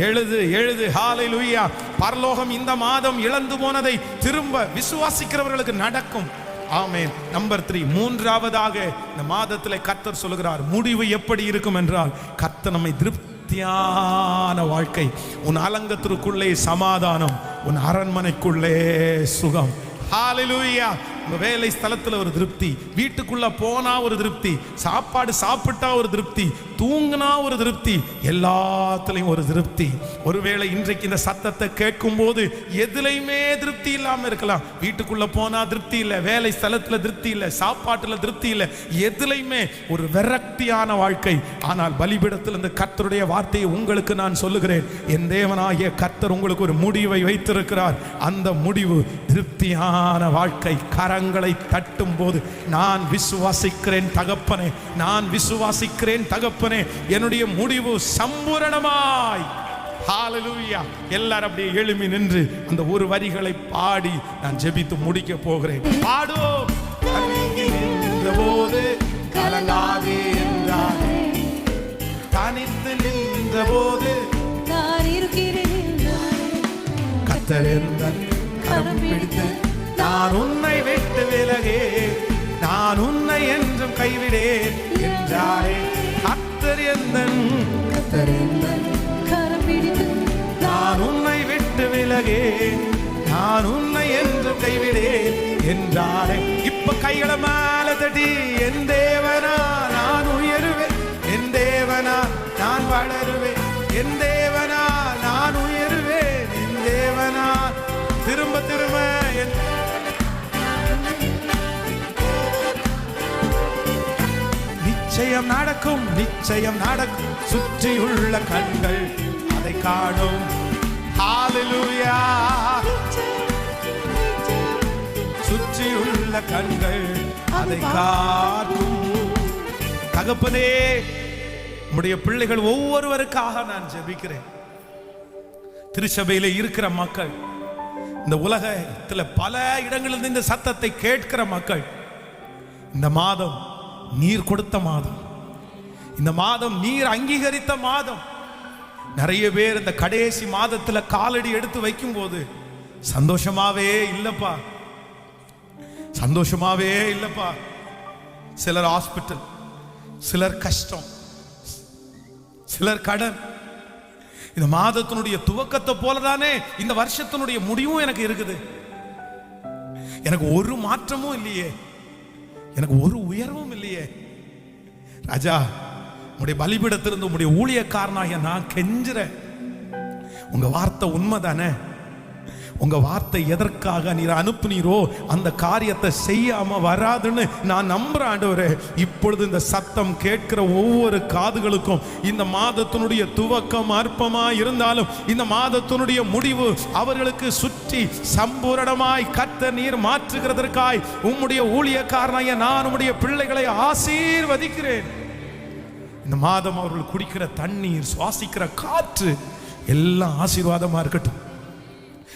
எழுது எழுது. ஹalleluya. பரலோகம் இந்த மாதம் இழந்து போனதை திரும்ப விசுவாசிக்கிறவர்களுக்கு நடக்கும். ஆமென். நம்பர் 3, மூன்றாவதாக இந்த மாதத்தில் கர்த்தர் சொல்கிறார், முடிவு எப்படி இருக்கும் என்றால், கர்த்தர் நம்மை திருப்தியான வாழ்க்கை. உன் அலங்கத்திற்குள்ளே சமாதானம், உன் அரண்மனைக்குள்ளே சுகம். ஹalleluya. வேலை ஸ்தலத்துல ஒரு திருப்தி, வீட்டுக்குள்ள போனா ஒரு திருப்தி, சாப்பாடு சாப்பிட்டா ஒரு திருப்தி, தூங்கினா ஒரு திருப்தி, எல்லாத்துலயும் ஒரு திருப்தி. ஒருவேளை இன்றைக்கு இந்த சத்தத்தை கேட்கும் போது எதுலையுமே திருப்தி இல்லாம இருக்கலாம். வீட்டுக்குள்ள போனா திருப்தி இல்லை, வேலை ஸ்தலத்துல திருப்தி இல்லை, சாப்பாட்டுல திருப்தி இல்லை, எதுலையுமே ஒரு விரக்தியான வாழ்க்கை. ஆனால் பலிபீடத்தில் இந்த கர்த்தருடைய வார்த்தையை உங்களுக்கு நான் சொல்லுகிறேன். என் தேவனாகிய கர்த்தர் உங்களுக்கு ஒரு முடிவை வைத்திருக்கிறார். அந்த முடிவு திருப்தியான வாழ்க்கை. கரங்களை தட்டும் போது, நான் விசுவாசிக்கிறேன் தகப்பனே, நான் விசுவாசிக்கிறேன் தகப்பனே, என்னுடைய முடிவு சம்பூரணமாய். ஹalleluya. எல்லாரும் அப்படியே எழும்பி நின்று அந்த ஒரு வரிகளை பாடி நான் ஜெபித்து முடிக்க போகிறேன். பாடுவோம். நின்றபோது கலங்காதே என்றாரே, தனித்து நின்றபோது நான் இருக்கிறேன், கர்த்தர் எந்தன் கரம் பிடித்து நான் உன்னை விட்டு விலகே, நான் உன்னை என்றும் கைவிடேன் என்றாரே. கர்த்தர் எந்தன் கரம் பிடித்து நான் உன்னை விட்டு விலகே, நான் உன்னை என்றும் கைவிடேன் என்றாரே. இப்ப கைகளை மேல தட்டி, என் தேவனா நான் உயருவேன், என் தேவனா நான் வளருவேன், என் தேவனா நான் உயருவேன், என் தேவனா திரும்ப திரும்ப நிச்சயம் நடக்கும், நிச்சயம் நடக்கும், சுற்றியுள்ள கண்கள் அதை காணும். ஹalleluya. சுற்றியுள்ள கண்கள் அதை காணும். தகப்பனே, உம்முடைய பிள்ளைகள் ஒவ்வொருவருக்காக நான் ஜெபிக்கிறேன். திருச்சபையில இருக்கிற மக்கள், இந்த உலகத்தில் பல இடங்களில் இந்த சத்தத்தை கேட்கிற மக்கள், இந்த மாதம் நீர் கொடுத்த மாதம், இந்த மாதம் நீர் அங்கீகரித்த மாதம். நிறைய பேர் இந்த கடைசி மாதத்துல காலடி எடுத்து வைக்கும் போது சந்தோஷமாவே இல்லப்பா, சந்தோஷமாவே இல்லப்பா. சிலர் ஹாஸ்பிட்டல், சிலர் கஷ்டம், சிலர் கடன். இந்த மாதத்தினுடைய துவக்கத்தை போலதானே இந்த வருஷத்தினுடைய முடிவும் எனக்கு இருக்குது. எனக்கு ஒரு மாற்றமும் இல்லையே, எனக்கு ஒரு உயர்வும் இல்லையே. ராஜா, உங்களுடைய பலிபீடத்திலிருந்து உங்களுடைய ஊழியக்காரனாகிய நான் கெஞ்சுறேன். உங்க வார்த்தை உண்மைதானே? உங்க வார்த்தை எதற்காக நீர் அனுப்புனீரோ அந்த காரியத்தை செய்யாம வராதுன்னு நான் நம்புறேன் ஆண்டவரே. இப்பொழுது இந்த சத்தம் கேட்கிற ஒவ்வொரு காதுகளுக்கும் இந்த மாதத்தினுடைய துவக்கம் அற்பமா இருந்தாலும் இந்த மாதத்தினுடைய முடிவு அவர்களுக்கு சுற்றி சம்பூரணமாய் கர்த்தர் நீர் மாற்றுகிறதற்காய் உம்முடைய ஊழியக்காரனாகிய நான் உம்முடைய பிள்ளைகளை ஆசீர்வதிக்கிறேன். இந்த மாதம் அவர்கள் குடிக்கிற தண்ணீர், சுவாசிக்கிற காற்று எல்லாம் ஆசீர்வாதமா இருக்கட்டும்.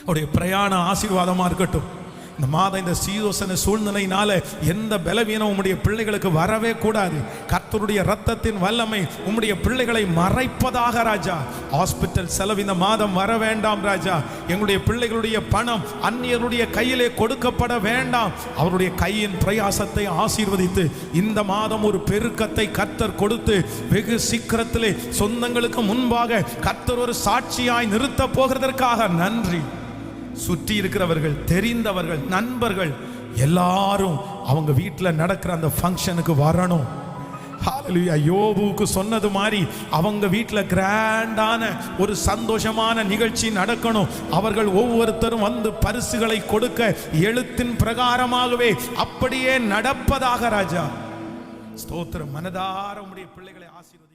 அவருடைய பிரயாண ஆசீர்வாதமா இருக்கட்டும். இந்த மாதம் இந்த சீதோசன சூழ்நிலையினால எந்த பலவீனம் உம்முடைய பிள்ளைகளுக்கு வரவே கூடாது. கர்த்தருடைய இரத்தத்தின் வல்லமை உம்முடைய பிள்ளைகளை மறைப்பதாக ராஜா. ஹாஸ்பிட்டல் செலவு இந்த மாதம் வர வேண்டாம் ராஜா. எங்களுடைய பிள்ளைகளுடைய பணம் அந்நியருடைய கையிலே கொடுக்கப்பட வேண்டாம். அவருடைய கையின் பிரயாசத்தை ஆசீர்வதித்து இந்த மாதம் ஒரு பெருக்கத்தை கர்த்தர் கொடுத்து வெகு சீக்கிரத்திலே சொந்தங்களுக்கு முன்பாக கர்த்தர் ஒரு சாட்சியாய் நிறுத்த போகிறதற்காக நன்றி. சுற்றி இருக்கிறவர்கள், தெரிந்தவர்கள், நண்பர்கள் எல்லாரும் அவங்க வீட்டில் நடக்கிற அந்த ஃபங்க்ஷனுக்கு வரணும். ஹல்லேலூயா. யோபுவுக்கு சொன்னது மாதிரி அவங்க வீட்டில் கிராண்டான ஒரு சந்தோஷமான நிகழ்ச்சி நடக்கணும். அவர்கள் ஒவ்வொருத்தரும் வந்து பரிசுகளை கொடுக்க எழுத்தின் பிரகாரமாகவே அப்படியே நடப்பதாக ராஜா. ஸ்தோத்திரம். மனதார உம்முடைய பிள்ளைகளை ஆசீர்வதி.